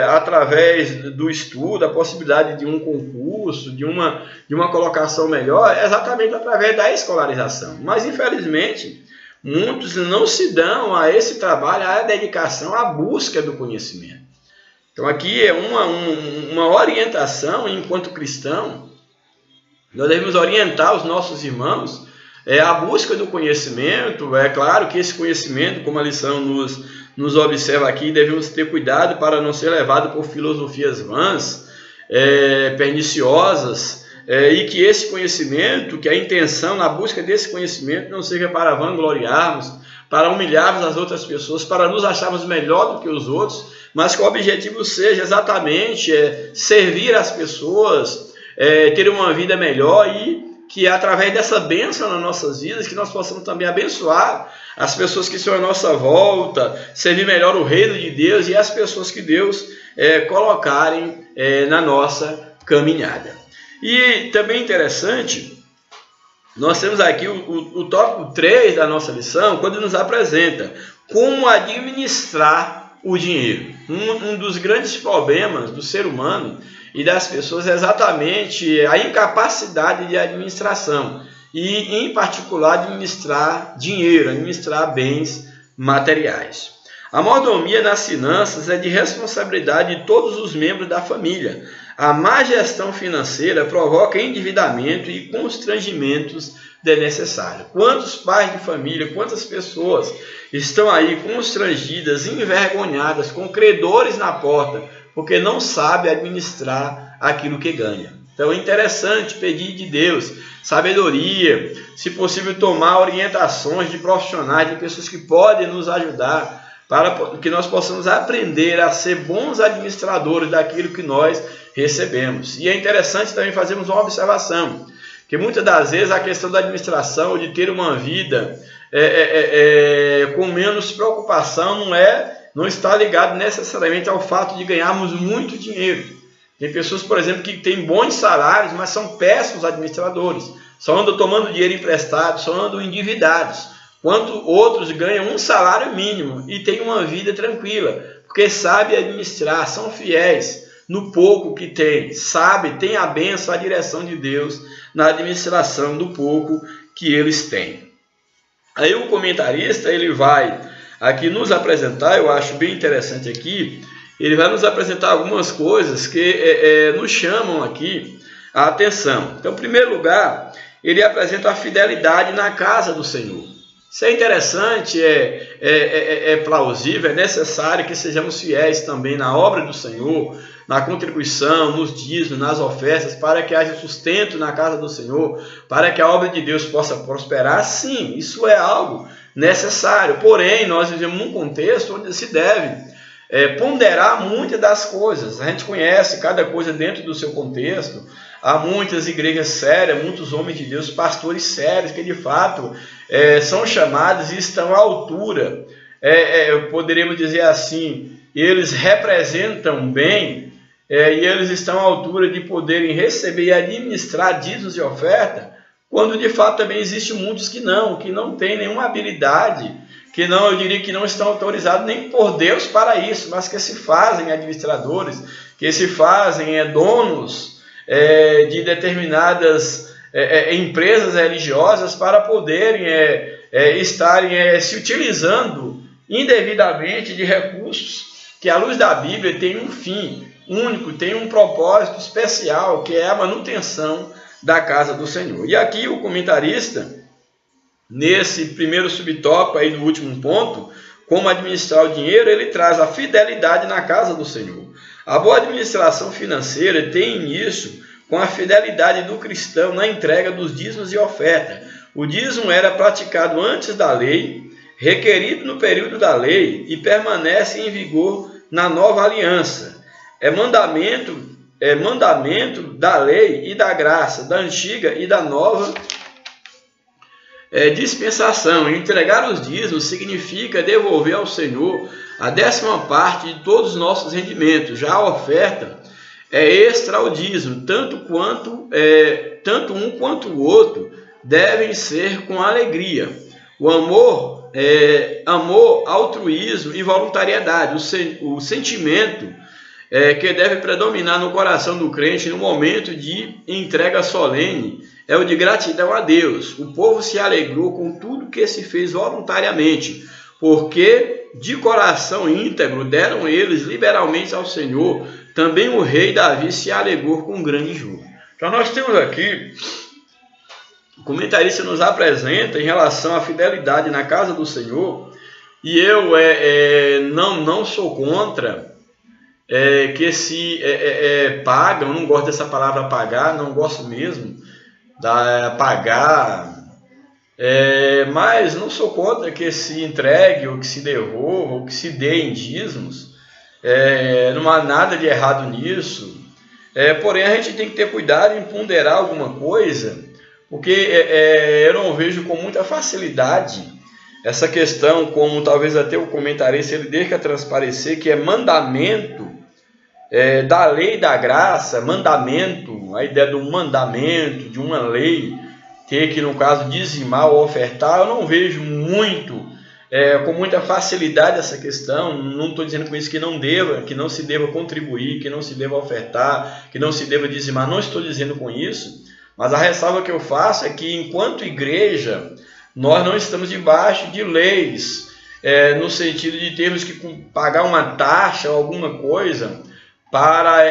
através do estudo, a possibilidade de um concurso, de uma colocação melhor, exatamente através da escolarização. Mas, infelizmente, muitos não se dão a esse trabalho, à dedicação, à busca do conhecimento. Então, aqui é uma orientação, enquanto cristão, nós devemos orientar os nossos irmãos a busca do conhecimento. É claro que esse conhecimento, como a lição nos observa aqui, devemos ter cuidado para não ser levado por filosofias vãs, perniciosas, e que esse conhecimento, que a intenção na busca desse conhecimento não seja para vangloriarmos, para humilharmos as outras pessoas, para nos acharmos melhor do que os outros, mas que o objetivo seja exatamente servir as pessoas, ter uma vida melhor, e que através dessa bênção nas nossas vidas, que nós possamos também abençoar as pessoas que estão à nossa volta, servir melhor o reino de Deus e as pessoas que Deus colocarem na nossa caminhada. E também interessante, nós temos aqui o tópico 3 da nossa lição, quando nos apresenta como administrar o dinheiro. Um dos grandes problemas do ser humano e das pessoas é exatamente a incapacidade de administração, e em particular administrar dinheiro, administrar bens materiais. A mordomia nas finanças é de responsabilidade de todos os membros da família. A má gestão financeira provoca endividamento e constrangimentos desnecessários. Quantos pais de família, quantas pessoas estão aí constrangidas, envergonhadas, com credores na porta, porque não sabe administrar aquilo que ganha. Então é interessante pedir de Deus sabedoria, se possível tomar orientações de profissionais, de pessoas que podem nos ajudar, para que nós possamos aprender a ser bons administradores daquilo que nós recebemos. E é interessante também fazermos uma observação, que muitas das vezes a questão da administração, de ter uma vida com menos preocupação, não está ligado necessariamente ao fato de ganharmos muito dinheiro. Tem pessoas, por exemplo, que têm bons salários, mas são péssimos administradores. Só andam tomando dinheiro emprestado, só andam endividados. Enquanto outros ganham um salário mínimo e têm uma vida tranquila, porque sabem administrar, são fiéis no pouco que têm, tem a bênção, a direção de Deus na administração do pouco que eles têm. Aí o comentarista, ele vai aqui nos apresentar, eu acho bem interessante aqui, ele vai nos apresentar algumas coisas que nos chamam aqui a atenção. Então, em primeiro lugar, ele apresenta a fidelidade na casa do Senhor. Isso é interessante, é plausível, é necessário que sejamos fiéis também na obra do Senhor, na contribuição, nos dízimos, nas ofertas, para que haja sustento na casa do Senhor, para que a obra de Deus possa prosperar. Sim, isso é algo necessário. Porém, nós vivemos num contexto onde se deve ponderar muitas das coisas. A gente conhece cada coisa dentro do seu contexto. Há muitas igrejas sérias, muitos homens de Deus, pastores sérios, que de fato são chamados e estão à altura. Poderíamos dizer assim, eles representam bem e eles estão à altura de poderem receber e administrar dízimos de oferta, quando de fato também existem muitos que não têm nenhuma habilidade, eu diria que não estão autorizados nem por Deus para isso, mas que se fazem administradores, que se fazem donos de determinadas empresas religiosas para poderem estarem se utilizando indevidamente de recursos que, à luz da Bíblia, tem um fim único, tem um propósito especial, que é a manutenção da casa do Senhor. E aqui o comentarista, nesse primeiro subtópico aí do último ponto, como administrar o dinheiro, ele traz a fidelidade na casa do Senhor. A boa administração financeira tem início com a fidelidade do cristão na entrega dos dízimos e oferta. O dízimo era praticado antes da lei, requerido no período da lei e permanece em vigor na nova aliança. É mandamento da lei e da graça, da antiga e da nova dispensação. Entregar os dízimos significa devolver ao Senhor a 10ª parte de todos os nossos rendimentos. Já a oferta é extra ao dízimo, tanto um quanto o outro devem ser com alegria. O amor, altruísmo e voluntariedade, o sentimento que deve predominar no coração do crente no momento de entrega solene é o de gratidão a Deus. O povo se alegrou com tudo que se fez voluntariamente, porque de coração íntegro deram eles liberalmente ao Senhor. Também o rei Davi se alegrou com grande júbilo. Então nós temos aqui, o comentarista nos apresenta em relação à fidelidade na casa do Senhor, e eu não sou contra que se pagam, eu não gosto dessa palavra pagar, não gosto mesmo da pagar, mas não sou contra que se entregue, ou que se devolva, ou que se dê em dízimos. Não há nada de errado nisso, porém a gente tem que ter cuidado em ponderar alguma coisa, porque eu não vejo com muita facilidade essa questão, como talvez até o comentarista ele deixa transparecer, que é mandamento da lei e da graça, mandamento, a ideia do mandamento, de uma lei, ter que, no caso, dizimar ou ofertar. Eu não vejo com muita facilidade essa questão. Não estou dizendo com isso que não se deva contribuir, que não se deva ofertar, que não se deva dizimar, não estou dizendo com isso, mas a ressalva que eu faço é que, enquanto igreja, nós não estamos debaixo de leis, no sentido de termos que pagar uma taxa ou alguma coisa para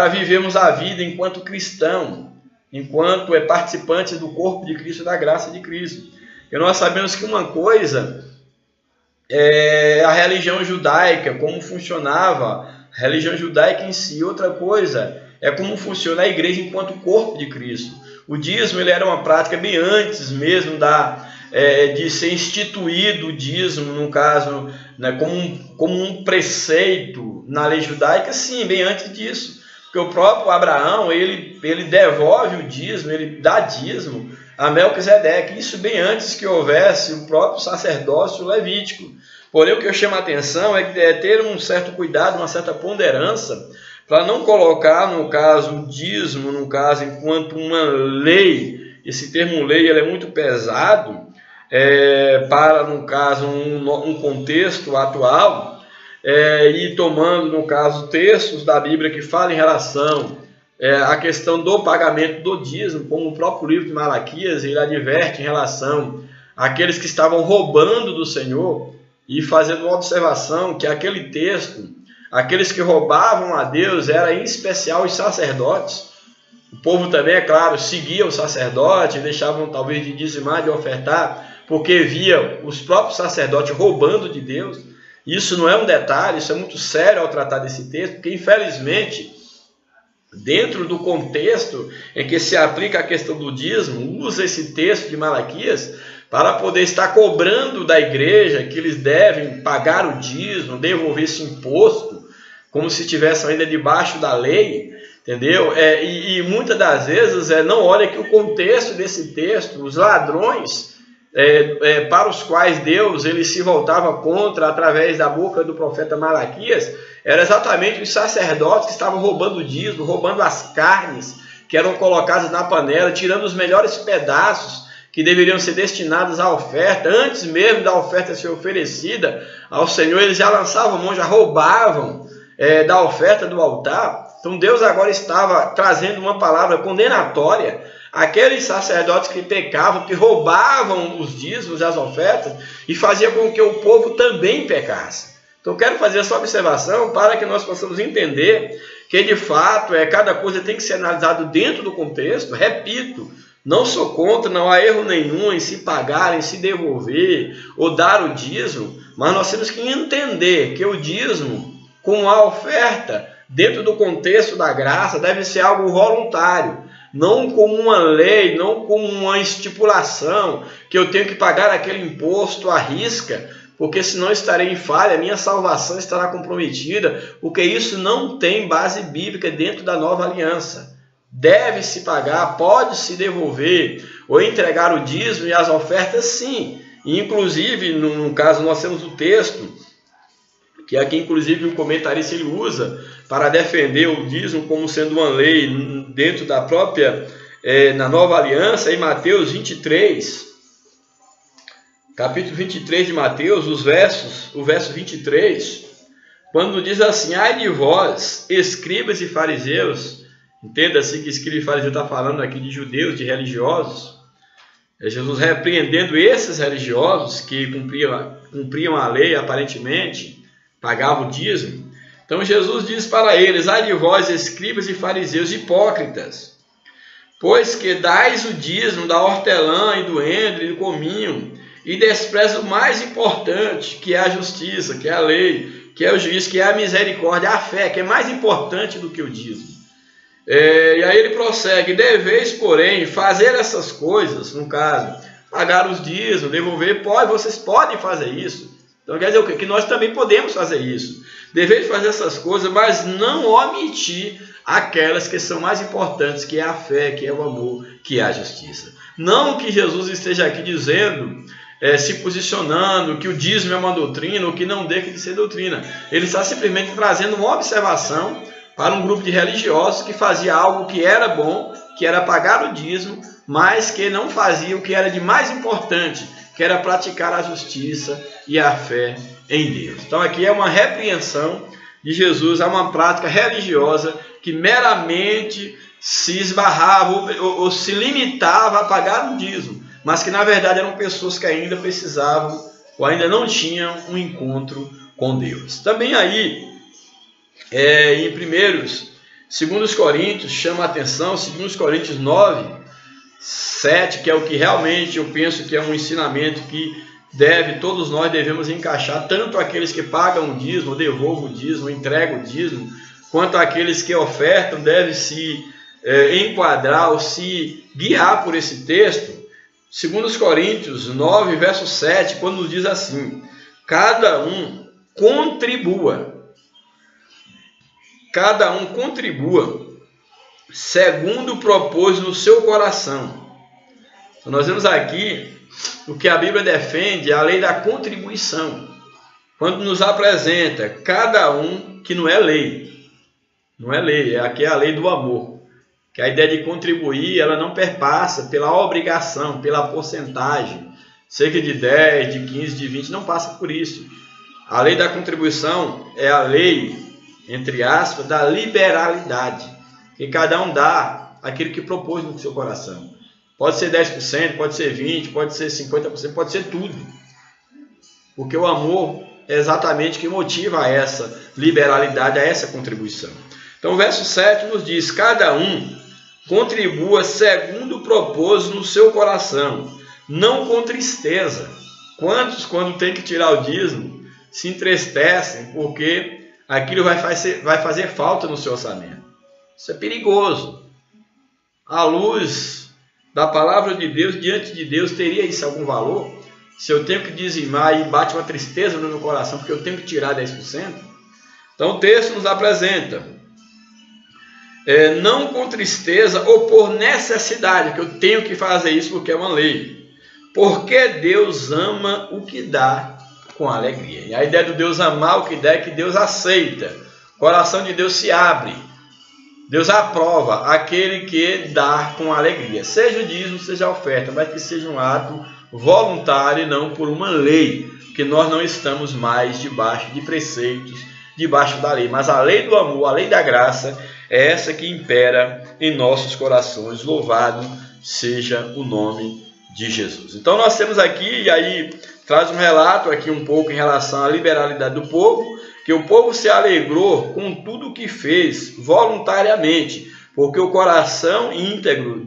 vivermos a vida enquanto cristão, enquanto participantes do corpo de Cristo e da graça de Cristo. E nós sabemos que uma coisa é a religião judaica, como funcionava a religião judaica em si, outra coisa é como funciona a igreja enquanto corpo de Cristo. O dízimo ele era uma prática bem antes mesmo de ser instituído o dízimo, no caso, né, como um preceito na lei judaica, sim, bem antes disso. Porque o próprio Abraão, ele devolve o dízimo, ele dá dízimo a Melquisedeque, isso bem antes que houvesse o próprio sacerdócio levítico. Porém, o que eu chamo a atenção é ter um certo cuidado, uma certa ponderança, para não colocar, no caso, o dízimo, no caso, enquanto uma lei. Esse termo lei ele é muito pesado para, no caso, um contexto atual, e tomando, no caso, textos da Bíblia que falam em relação à questão do pagamento do dízimo, como o próprio livro de Malaquias, ele adverte em relação àqueles que estavam roubando do Senhor, e fazendo uma observação que aquele texto, aqueles que roubavam a Deus, era em especial os sacerdotes. O povo também, é claro, seguia o sacerdote, deixavam talvez de dizimar, de ofertar, porque via os próprios sacerdotes roubando de Deus. Isso não é um detalhe, isso é muito sério ao tratar desse texto, porque infelizmente, dentro do contexto em que se aplica a questão do dízimo, usa esse texto de Malaquias para poder estar cobrando da igreja que eles devem pagar o dízimo, devolver esse imposto, como se estivessem ainda debaixo da lei, entendeu? E muitas das vezes não olha que o contexto desse texto, os ladrões para os quais Deus ele se voltava contra através da boca do profeta Malaquias, era exatamente os sacerdotes que estavam roubando o dízimo, roubando as carnes que eram colocadas na panela, tirando os melhores pedaços que deveriam ser destinados à oferta. Antes mesmo da oferta ser oferecida ao Senhor, eles já lançavam mão, já roubavam da oferta do altar. Então Deus agora estava trazendo uma palavra condenatória àqueles sacerdotes que pecavam, que roubavam os dízimos, as ofertas, e fazia com que o povo também pecasse. Então eu quero fazer essa observação para que nós possamos entender que de fato cada coisa tem que ser analisada dentro do contexto. Repito, não sou contra, não há erro nenhum em se pagar, em se devolver ou dar o dízimo, mas nós temos que entender que o dízimo, com a oferta, dentro do contexto da graça, deve ser algo voluntário, não como uma lei, não como uma estipulação, que eu tenho que pagar aquele imposto à risca, porque senão estarei em falha, a minha salvação estará comprometida, porque isso não tem base bíblica dentro da nova aliança. Deve-se pagar, pode-se devolver ou entregar o dízimo e as ofertas, sim. E, inclusive, no caso, nós temos o texto, que aqui, inclusive, o comentarista ele usa para defender o dízimo como sendo uma lei dentro da própria, na nova aliança, em Mateus 23, capítulo 23 de Mateus, o verso 23, quando diz assim: ai de vós, escribas e fariseus. Entenda-se que escriba e fariseu está falando aqui de judeus, de religiosos. Jesus repreendendo esses religiosos que cumpriam a lei aparentemente, pagavam o dízimo. Então Jesus diz para eles: ai de vós, escribas e fariseus hipócritas, pois que dais o dízimo da hortelã e do endro e do cominho, e despreza o mais importante, que é a justiça, que é a lei, que é o juízo, que é a misericórdia, a fé, que é mais importante do que o dízimo. E aí ele prossegue: deveis, porém, fazer essas coisas, no caso, pagar os dízimos, devolver, vocês podem fazer isso. Então quer dizer o quê? Que nós também podemos fazer isso. Deveis fazer essas coisas, mas não omitir aquelas que são mais importantes, que é a fé, que é o amor, que é a justiça. Não que Jesus esteja aqui dizendo, se posicionando, que o dízimo é uma doutrina, ou que não deixa de ser doutrina. Ele está simplesmente trazendo uma observação para um grupo de religiosos que fazia algo que era bom, que era pagar o dízimo, mas que não fazia o que era de mais importante, que era praticar a justiça e a fé em Deus. Então aqui é uma repreensão de Jesus a uma prática religiosa que meramente se esbarrava ou se limitava a pagar o dízimo, mas que na verdade eram pessoas que ainda precisavam ou ainda não tinham um encontro com Deus. Também aí, em 2 Coríntios, chama a atenção, 2 Coríntios 9, 7, que é o que realmente eu penso que é um ensinamento que todos nós devemos encaixar, tanto aqueles que pagam o dízimo, devolvam o dízimo, entregam o dízimo, quanto aqueles que ofertam, devem se enquadrar ou se guiar por esse texto. 2 Coríntios 9, verso 7, quando diz assim: cada um contribua segundo propôs no seu coração. Então, nós vemos aqui o que a Bíblia defende, a lei da contribuição, quando nos apresenta cada um, que não é lei, não é lei, aqui é a lei do amor. Que a ideia de contribuir, ela não perpassa pela obrigação, pela porcentagem, cerca de 10, de 15, de 20, não passa por isso. A lei da contribuição é a lei, entre aspas, da liberalidade, que cada um dá aquilo que propôs no seu coração. Pode ser 10%, pode ser 20%, pode ser 50%, pode ser tudo. Porque o amor é exatamente o que motiva a essa liberalidade, a essa contribuição. Então o verso 7 nos diz: cada um contribua segundo o propósito no seu coração, não com tristeza. Quantos, quando tem que tirar o dízimo, se entristecem porque aquilo vai fazer falta no seu orçamento? Isso é perigoso. À luz da palavra de Deus, diante de Deus, teria isso algum valor? Se eu tenho que dizimar e bate uma tristeza no meu coração porque eu tenho que tirar 10%? Então o texto nos apresenta: não com tristeza ou por necessidade, que eu tenho que fazer isso porque é uma lei. Porque Deus ama o que dá com alegria. E a ideia do Deus amar o que dá é que Deus aceita. O coração de Deus se abre. Deus aprova aquele que dá com alegria. Seja o dízimo, seja a oferta, mas que seja um ato voluntário e não por uma lei. Porque nós não estamos mais debaixo de preceitos, debaixo da lei. Mas a lei do amor, a lei da graça, é essa que impera em nossos corações. Louvado seja o nome de Jesus. Então nós temos aqui, e aí traz um relato aqui um pouco em relação à liberalidade do povo, que o povo se alegrou com tudo o que fez voluntariamente, porque o coração íntegro,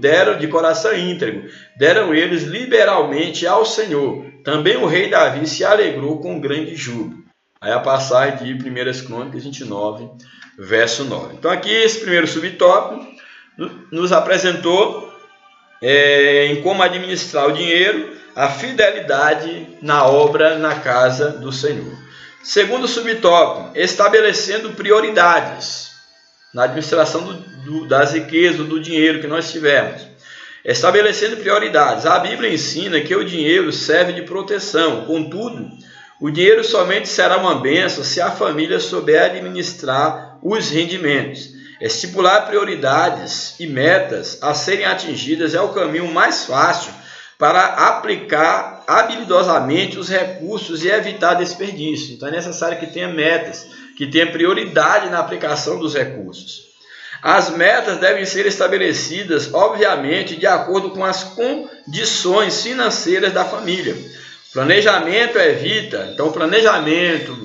deram eles liberalmente ao Senhor. Também o rei Davi se alegrou com grande júbilo. Aí a passagem de 1 Crônicas 29, verso 9. Então aqui esse primeiro subtópico nos apresentou em como administrar o dinheiro, a fidelidade na obra na casa do Senhor. Segundo subtópico, estabelecendo prioridades na administração das riquezas, do dinheiro que nós tivermos. Estabelecendo prioridades. A Bíblia ensina que o dinheiro serve de proteção, contudo, o dinheiro somente será uma bênção se a família souber administrar os rendimentos. Estipular prioridades e metas a serem atingidas é o caminho mais fácil para aplicar habilidosamente os recursos e evitar desperdício. Então é necessário que tenha metas, que tenha prioridade na aplicação dos recursos. As metas devem ser estabelecidas, obviamente, de acordo com as condições financeiras da família. Planejamento evita, então o planejamento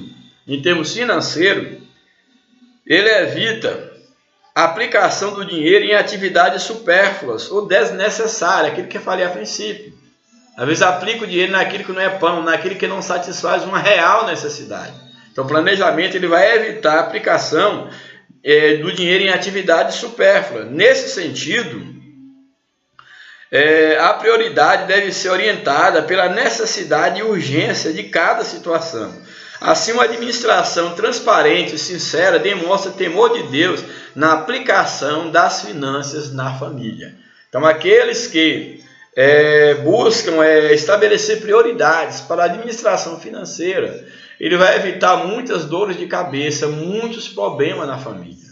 em termos financeiros, ele evita a aplicação do dinheiro em atividades supérfluas ou desnecessárias, aquilo que eu falei a princípio. Às vezes aplica o dinheiro naquilo que não é pão, naquilo que não satisfaz uma real necessidade. Então o planejamento ele vai evitar a aplicação do dinheiro em atividades supérfluas. Nesse sentido, a prioridade deve ser orientada pela necessidade e urgência de cada situação. Assim, uma administração transparente e sincera demonstra temor de Deus na aplicação das finanças na família. Então, aqueles que buscam estabelecer prioridades para a administração financeira, ele vai evitar muitas dores de cabeça, muitos problemas na família.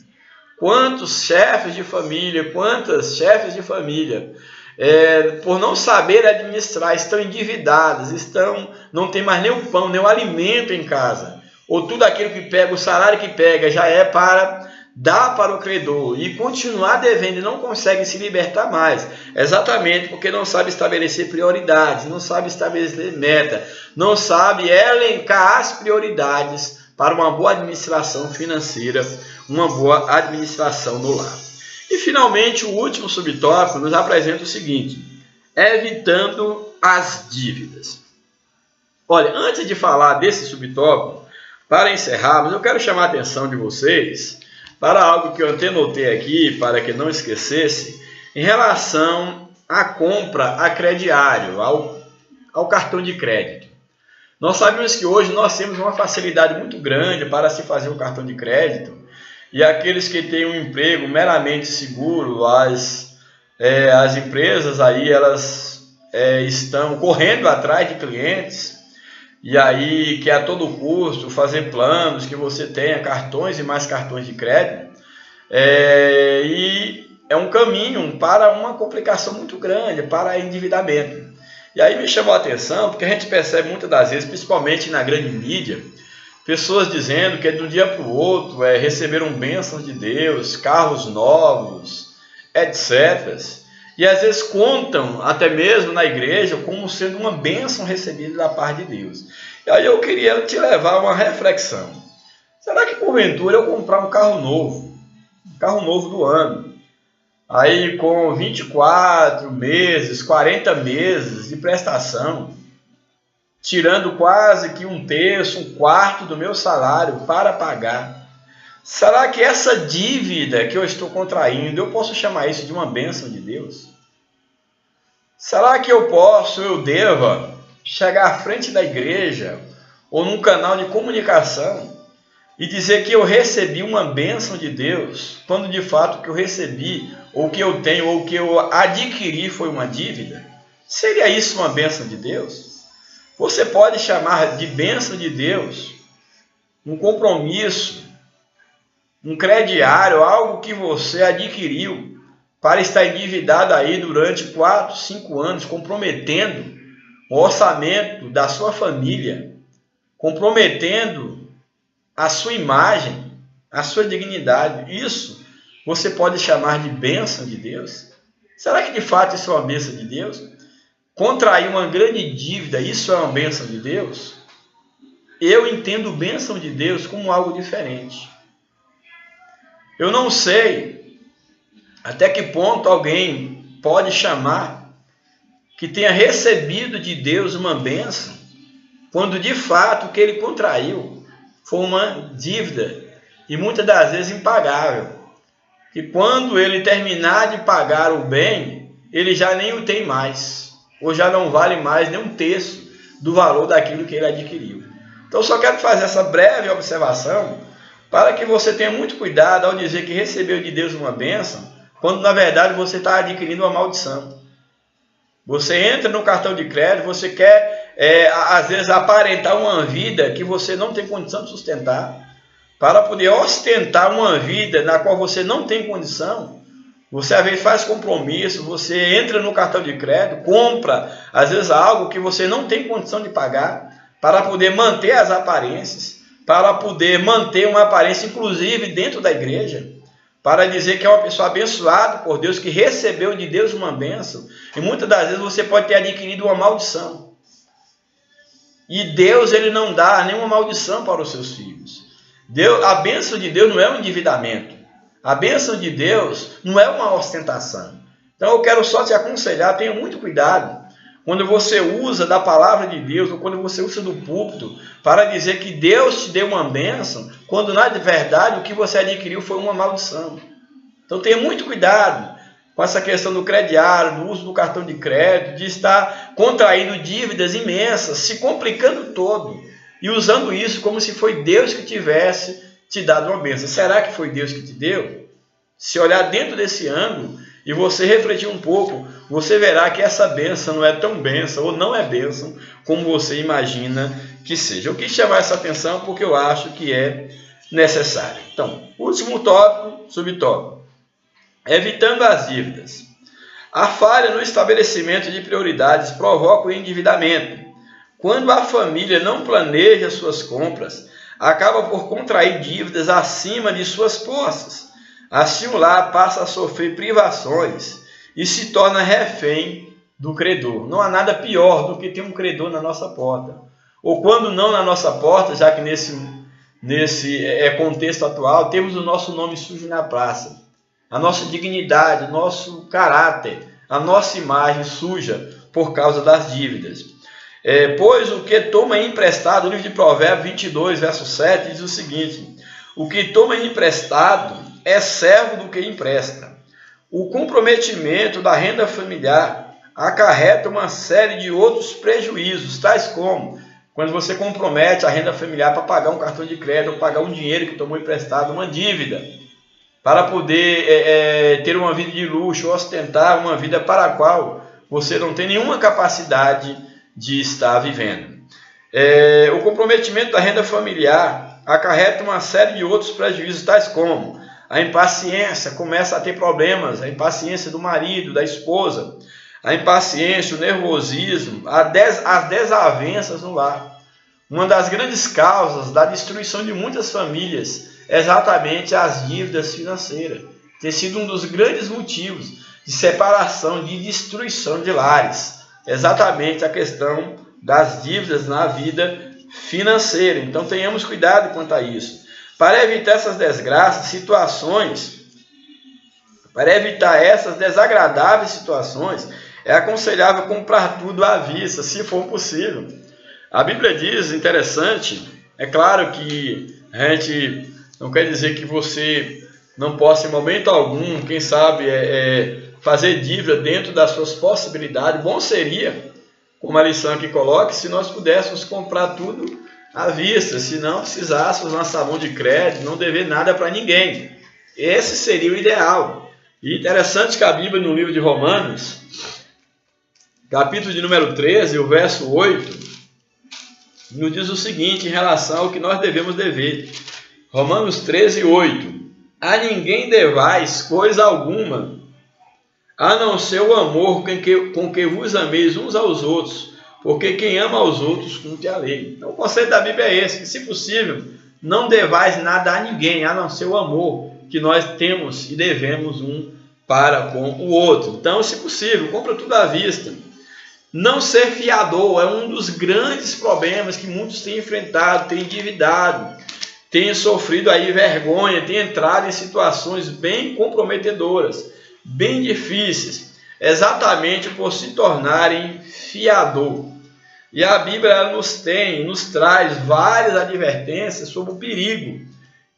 Quantos chefes de família, quantas chefes de família, por não saber administrar, estão endividadas, não tem mais nem o pão, nem o alimento em casa, ou tudo aquilo que pega, o salário que pega já é para dar para o credor e continuar devendo e não consegue se libertar mais, exatamente porque não sabe estabelecer prioridades, não sabe estabelecer meta, não sabe elencar as prioridades para uma boa administração financeira, uma boa administração no lar. E finalmente o último subtópico nos apresenta o seguinte: evitando as dívidas. Olha, antes de falar desse subtópico, para encerrarmos, eu quero chamar a atenção de vocês para algo que eu até notei aqui, para que não esquecesse, em relação à compra a crediário, ao cartão de crédito. Nós sabemos que hoje nós temos uma facilidade muito grande para se fazer um cartão de crédito, e aqueles que têm um emprego meramente seguro, as empresas aí, elas estão correndo atrás de clientes, e aí quer a todo custo fazer planos que você tenha cartões e mais cartões de crédito. E é um caminho para uma complicação muito grande, para endividamento. E aí me chamou a atenção, porque a gente percebe muitas das vezes, principalmente na grande mídia, pessoas dizendo que de um dia para o outro receberam bênçãos de Deus, carros novos, etc. E às vezes contam, até mesmo na igreja, como sendo uma bênção recebida da parte de Deus. E aí eu queria te levar a uma reflexão. Será que porventura eu comprar um carro novo do ano, aí com 24 meses, 40 meses de prestação, tirando quase que um terço, um quarto do meu salário para pagar, será que essa dívida que eu estou contraindo, eu posso chamar isso de uma bênção de Deus? Será que eu deva chegar à frente da igreja ou num canal de comunicação e dizer que eu recebi uma bênção de Deus, quando de fato o que eu recebi, ou o que eu tenho, ou o que eu adquiri foi uma dívida? Seria isso uma bênção de Deus? Você pode chamar de bênção de Deus um compromisso, um crediário, algo que você adquiriu para estar endividado aí durante 4, 5 anos, comprometendo o orçamento da sua família, comprometendo a sua imagem, a sua dignidade. Isso você pode chamar de bênção de Deus? Será que de fato isso é uma bênção de Deus? Contrair uma grande dívida, isso é uma bênção de Deus? Eu entendo bênção de Deus como algo diferente. Eu não sei até que ponto alguém pode chamar que tenha recebido de Deus uma bênção, quando de fato o que ele contraiu foi uma dívida, e muitas das vezes impagável, que quando ele terminar de pagar o bem, ele já nem o tem mais, ou já não vale mais nem um terço do valor daquilo que ele adquiriu. Então, eu só quero fazer essa breve observação para que você tenha muito cuidado ao dizer que recebeu de Deus uma bênção, quando na verdade você está adquirindo uma maldição. Você entra no cartão de crédito, você quer, às vezes, aparentar uma vida que você não tem condição de sustentar, para poder ostentar uma vida na qual você não tem condição. Você, às vezes, faz compromisso, você entra no cartão de crédito, compra, às vezes, algo que você não tem condição de pagar, para poder manter as aparências, para poder manter uma aparência, inclusive, dentro da igreja, para dizer que é uma pessoa abençoada por Deus, que recebeu de Deus uma bênção. E muitas das vezes você pode ter adquirido uma maldição. E Deus, ele não dá nenhuma maldição para os seus filhos. A bênção de Deus não é um endividamento. A bênção de Deus não é uma ostentação. Então eu quero só te aconselhar, tenha muito cuidado quando você usa da palavra de Deus, ou quando você usa do púlpito, para dizer que Deus te deu uma bênção, quando na verdade o que você adquiriu foi uma maldição. Então tenha muito cuidado com essa questão do crediário, do uso do cartão de crédito, de estar contraindo dívidas imensas, se complicando todo, e usando isso como se foi Deus que tivesse te dado uma bênção. Será que foi Deus que te deu? Se olhar dentro desse ângulo e você refletir um pouco, você verá que essa bênção não é tão bênção, ou não é bênção, como você imagina que seja. Eu quis chamar essa atenção porque eu acho que é necessário. Então, último tópico, subtópico. Evitando as dívidas. A falha no estabelecimento de prioridades provoca o endividamento. Quando a família não planeja suas compras, acaba por contrair dívidas acima de suas posses. Assim o lar passa a sofrer privações e se torna refém do credor. Não há nada pior do que ter um credor na nossa porta. Ou quando não na nossa porta, já que nesse contexto atual, temos o nosso nome sujo na praça. A nossa dignidade, o nosso caráter, a nossa imagem suja por causa das dívidas. Pois o que toma emprestado, o livro de Provérbios 22, verso 7, diz o seguinte: o que toma emprestado é servo do que empresta. O comprometimento da renda familiar acarreta uma série de outros prejuízos, tais como quando você compromete a renda familiar para pagar um cartão de crédito, ou pagar um dinheiro que tomou emprestado, uma dívida, para poder ter uma vida de luxo, ostentar uma vida para a qual você não tem nenhuma capacidade de estar vivendo. O comprometimento da renda familiar acarreta uma série de outros prejuízos, tais como A impaciência começa a ter problemas, a impaciência do marido, da esposa, a impaciência, o nervosismo, as desavenças no lar. Uma das grandes causas da destruição de muitas famílias é exatamente as dívidas financeiras. Tem sido um dos grandes motivos de separação, de destruição de lares. Exatamente a questão das dívidas na vida financeira. Então tenhamos cuidado quanto a isso. Para evitar essas desgraças, situações, para evitar essas desagradáveis situações, é aconselhável comprar tudo à vista, se for possível. A Bíblia diz, interessante, é claro que a gente não quer dizer que você não possa em momento algum, quem sabe, fazer dívida dentro das suas possibilidades. Bom seria, como a lição aqui coloca, se nós pudéssemos comprar tudo à vista, se não precisássemos lançar mão de crédito, não dever nada para ninguém. Esse seria o ideal. E interessante que a Bíblia, no livro de Romanos, capítulo de número 13, o verso 8, nos diz o seguinte em relação ao que nós devemos dever. Romanos 13, 8. A ninguém devais coisa alguma, a não ser o amor com que vos ameis uns aos outros, porque quem ama aos outros cumpre a lei. Então o conceito da Bíblia é esse, que se possível, não devais nada a ninguém, a não ser o amor que nós temos e devemos um para com o outro. Então, se possível, compra tudo à vista. Não ser fiador é um dos grandes problemas que muitos têm enfrentado, têm endividado, têm sofrido aí vergonha, têm entrado em situações bem comprometedoras, bem difíceis, exatamente por se tornarem fiador. E a Bíblia ela nos traz várias advertências sobre o perigo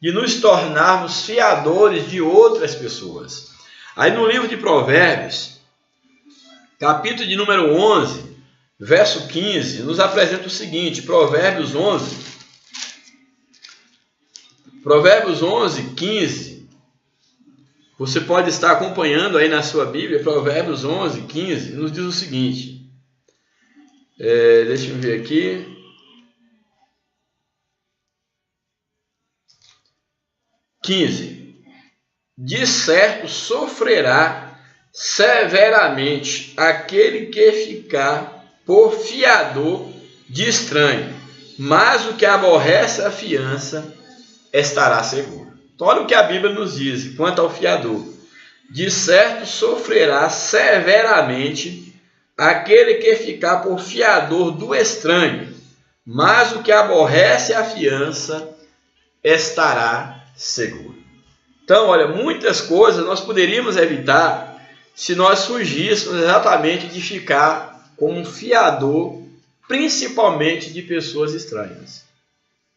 de nos tornarmos fiadores de outras pessoas. Aí no livro de Provérbios, capítulo de número 11, verso 15, nos apresenta o seguinte, Provérbios 11, 15, você pode estar acompanhando aí na sua Bíblia, Provérbios 11, 15, nos diz o seguinte, deixa eu ver aqui, de certo sofrerá severamente aquele que ficar por fiador de estranho, mas o que aborrece a fiança estará seguro. Então, olha o que a Bíblia nos diz quanto ao fiador. De certo sofrerá severamente aquele que ficar por fiador do estranho, mas o que aborrece a fiança estará seguro. Então, olha, muitas coisas nós poderíamos evitar se nós fugíssemos exatamente de ficar como um fiador, principalmente de pessoas estranhas.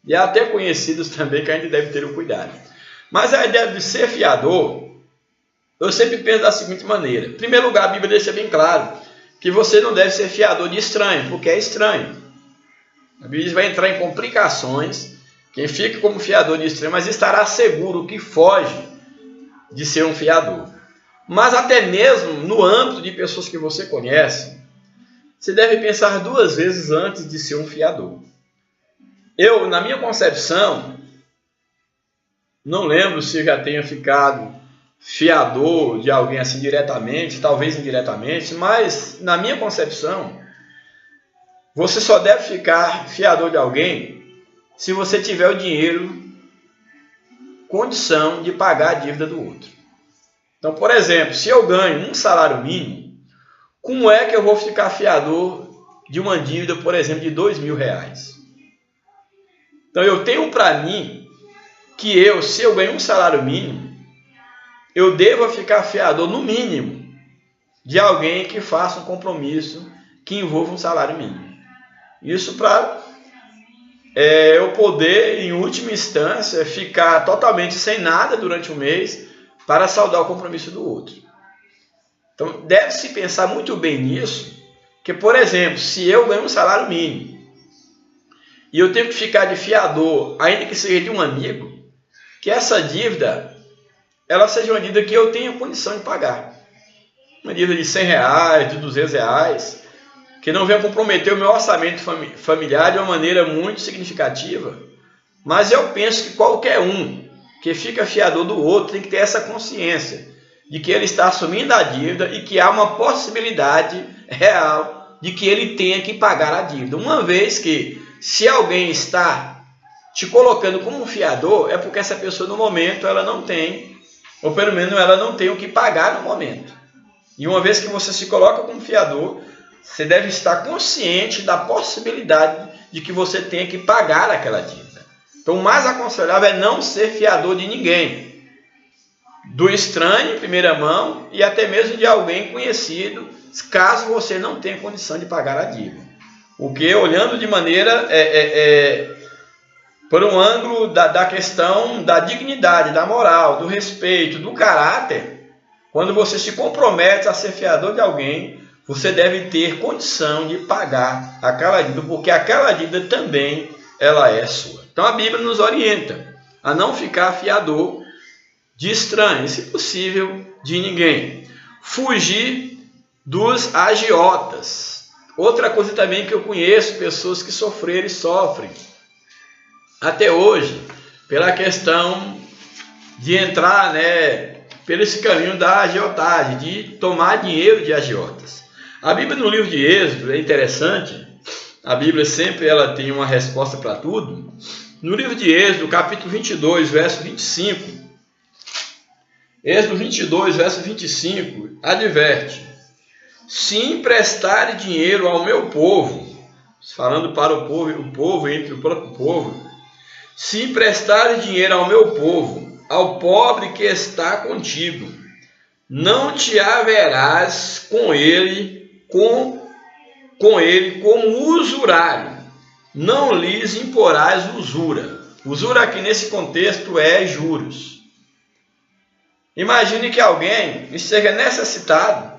E até conhecidos também, que a gente deve ter o cuidado. Mas a ideia de ser fiador, eu sempre penso da seguinte maneira. Em primeiro lugar, a Bíblia deixa bem claro que você não deve ser fiador de estranho, porque é estranho. A Bíblia vai entrar em complicações. Quem fica como fiador de estranho, mas estará seguro que foge de ser um fiador. Mas até mesmo no âmbito de pessoas que você conhece, você deve pensar duas vezes antes de ser um fiador. Eu, na minha concepção, não lembro se eu já tenha ficado fiador de alguém assim diretamente, talvez indiretamente, mas na minha concepção, você só deve ficar fiador de alguém se você tiver o dinheiro, condição de pagar a dívida do outro. Então, por exemplo, se eu ganho um salário mínimo, como é que eu vou ficar fiador de uma dívida, por exemplo, de R$2.000? Então, eu tenho para mim que se eu ganho um salário mínimo, eu devo ficar fiador, no mínimo, de alguém que faça um compromisso que envolva um salário mínimo. Isso para eu poder, em última instância, ficar totalmente sem nada durante um mês para saldar o compromisso do outro. Então, deve-se pensar muito bem nisso, que, por exemplo, se eu ganho um salário mínimo e eu tenho que ficar de fiador, ainda que seja de um amigo, que essa dívida ela seja uma dívida que eu tenha condição de pagar. Uma dívida de R$100, de R$200, que não venha comprometer o meu orçamento familiar de uma maneira muito significativa. Mas eu penso que qualquer um que fica fiador do outro tem que ter essa consciência de que ele está assumindo a dívida e que há uma possibilidade real de que ele tenha que pagar a dívida. Uma vez que, se alguém está te colocando como um fiador, é porque essa pessoa no momento ela não tem, ou pelo menos ela não tem o que pagar no momento. E uma vez que você se coloca como fiador, você deve estar consciente da possibilidade de que você tenha que pagar aquela dívida. Então, o mais aconselhável é não ser fiador de ninguém. Do estranho, em primeira mão, e até mesmo de alguém conhecido, caso você não tenha condição de pagar a dívida. Porque, olhando de maneira, por um ângulo da questão da dignidade, da moral, do respeito, do caráter, quando você se compromete a ser fiador de alguém, você deve ter condição de pagar aquela dívida, porque aquela dívida também ela é sua. Então a Bíblia nos orienta a não ficar fiador de estranhos, se possível, de ninguém. Fugir dos agiotas. Outra coisa também que eu conheço, pessoas que sofreram e sofrem até hoje, pela questão de entrar, pelo esse caminho da agiotagem, de tomar dinheiro de agiotas. A Bíblia no livro de Êxodo é interessante, a Bíblia sempre ela tem uma resposta para tudo. No livro de Êxodo, capítulo 22, verso 25, Êxodo 22, verso 25, adverte: se emprestar dinheiro ao meu povo, falando para o povo entre o próprio povo, se emprestar dinheiro ao meu povo, ao pobre que está contigo, não te haverás com ele como usurário, não lhes imporás usura. Usura aqui nesse contexto é juros. Imagine que alguém esteja necessitado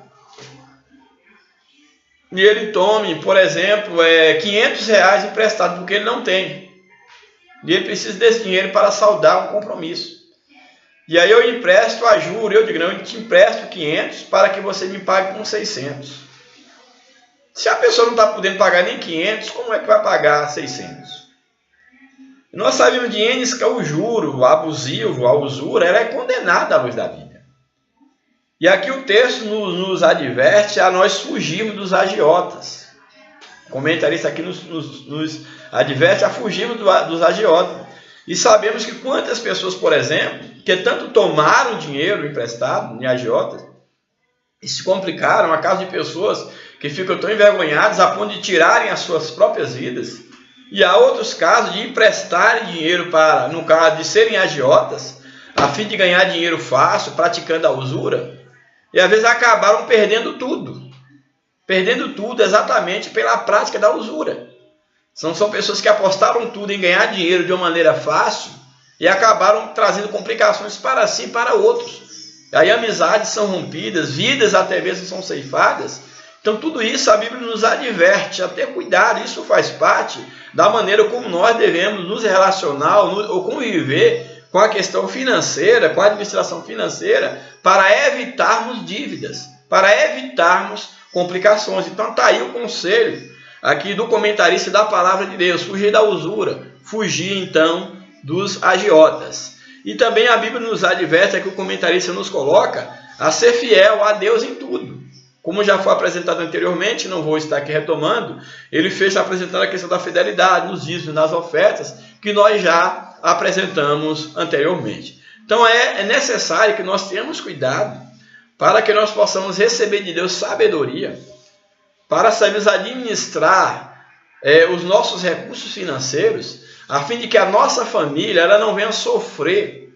e ele tome, por exemplo, R$500 emprestado porque ele não tem. E ele precisa desse dinheiro para saldar um compromisso. E aí eu empresto a juros, eu digo, não, eu te empresto 500 para que você me pague com 600. Se a pessoa não está podendo pagar nem 500, como é que vai pagar 600? Nós sabemos de N que o juro abusivo, a usura, ela é condenada à luz da Bíblia. E aqui o texto nos adverte a nós fugirmos dos agiotas. O comentarista aqui nos adverte a fugirmos dos agiotas. E sabemos que quantas pessoas, por exemplo, que tanto tomaram dinheiro emprestado em agiotas e se complicaram a causa de pessoas que ficam tão envergonhadas a ponto de tirarem as suas próprias vidas. E há outros casos de emprestarem dinheiro para, no caso de serem agiotas, a fim de ganhar dinheiro fácil, praticando a usura, e às vezes acabaram perdendo tudo exatamente pela prática da usura. São pessoas que apostaram tudo em ganhar dinheiro de uma maneira fácil e acabaram trazendo complicações para si e para outros. Aí amizades são rompidas, vidas até mesmo são ceifadas. Então tudo isso a Bíblia nos adverte a ter cuidado. Isso faz parte da maneira como nós devemos nos relacionar ou conviver com a questão financeira, com a administração financeira, para evitarmos dívidas, para evitarmos complicações. Então está aí o conselho aqui do comentarista da palavra de Deus: fugir da usura, fugir então dos agiotas. E também a Bíblia nos adverte, que o comentarista nos coloca a ser fiel a Deus em tudo. Como já foi apresentado anteriormente, não vou estar aqui retomando, ele fez apresentando a questão da fidelidade nos dízimos, nas ofertas, que nós já apresentamos anteriormente. Então é necessário que nós tenhamos cuidado para que nós possamos receber de Deus sabedoria, para sabermos administrar os nossos recursos financeiros, a fim de que a nossa família ela não venha sofrer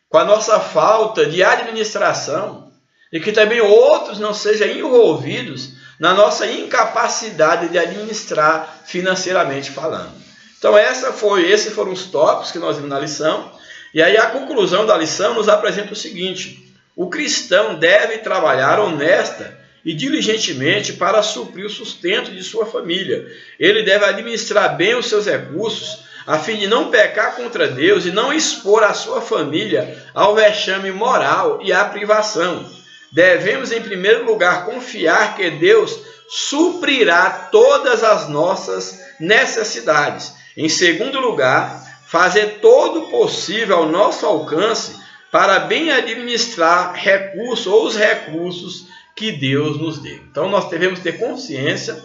com a nossa falta de administração e que também outros não sejam envolvidos na nossa incapacidade de administrar financeiramente falando. Então esses foram os tópicos que nós vimos na lição. E aí a conclusão da lição nos apresenta o seguinte: o cristão deve trabalhar honesta e diligentemente para suprir o sustento de sua família. Ele deve administrar bem os seus recursos, a fim de não pecar contra Deus e não expor a sua família ao vexame moral e à privação. Devemos, em primeiro lugar, confiar que Deus suprirá todas as nossas necessidades. Em segundo lugar, fazer todo o possível ao nosso alcance para bem administrar recursos ou os recursos que Deus nos deu. Então nós devemos ter consciência,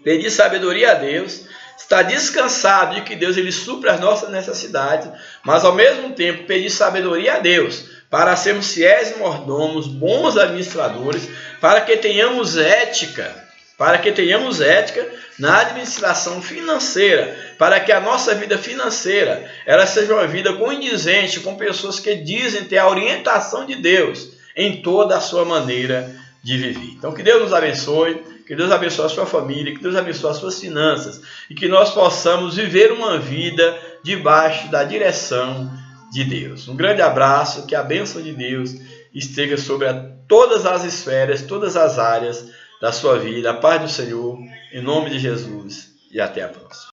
pedir sabedoria a Deus, estar descansado de que Deus ele supre as nossas necessidades, mas ao mesmo tempo pedir sabedoria a Deus para sermos fiéis mordomos, bons administradores, para que tenhamos ética na administração financeira, para que a nossa vida financeira ela seja uma vida condizente com pessoas que dizem ter a orientação de Deus em toda a sua maneira de viver. Então que Deus nos abençoe, que Deus abençoe a sua família, que Deus abençoe as suas finanças e que nós possamos viver uma vida debaixo da direção de Deus. Um grande abraço, que a bênção de Deus esteja sobre todas as esferas, todas as áreas da sua vida. A paz do Senhor, em nome de Jesus, e até a próxima.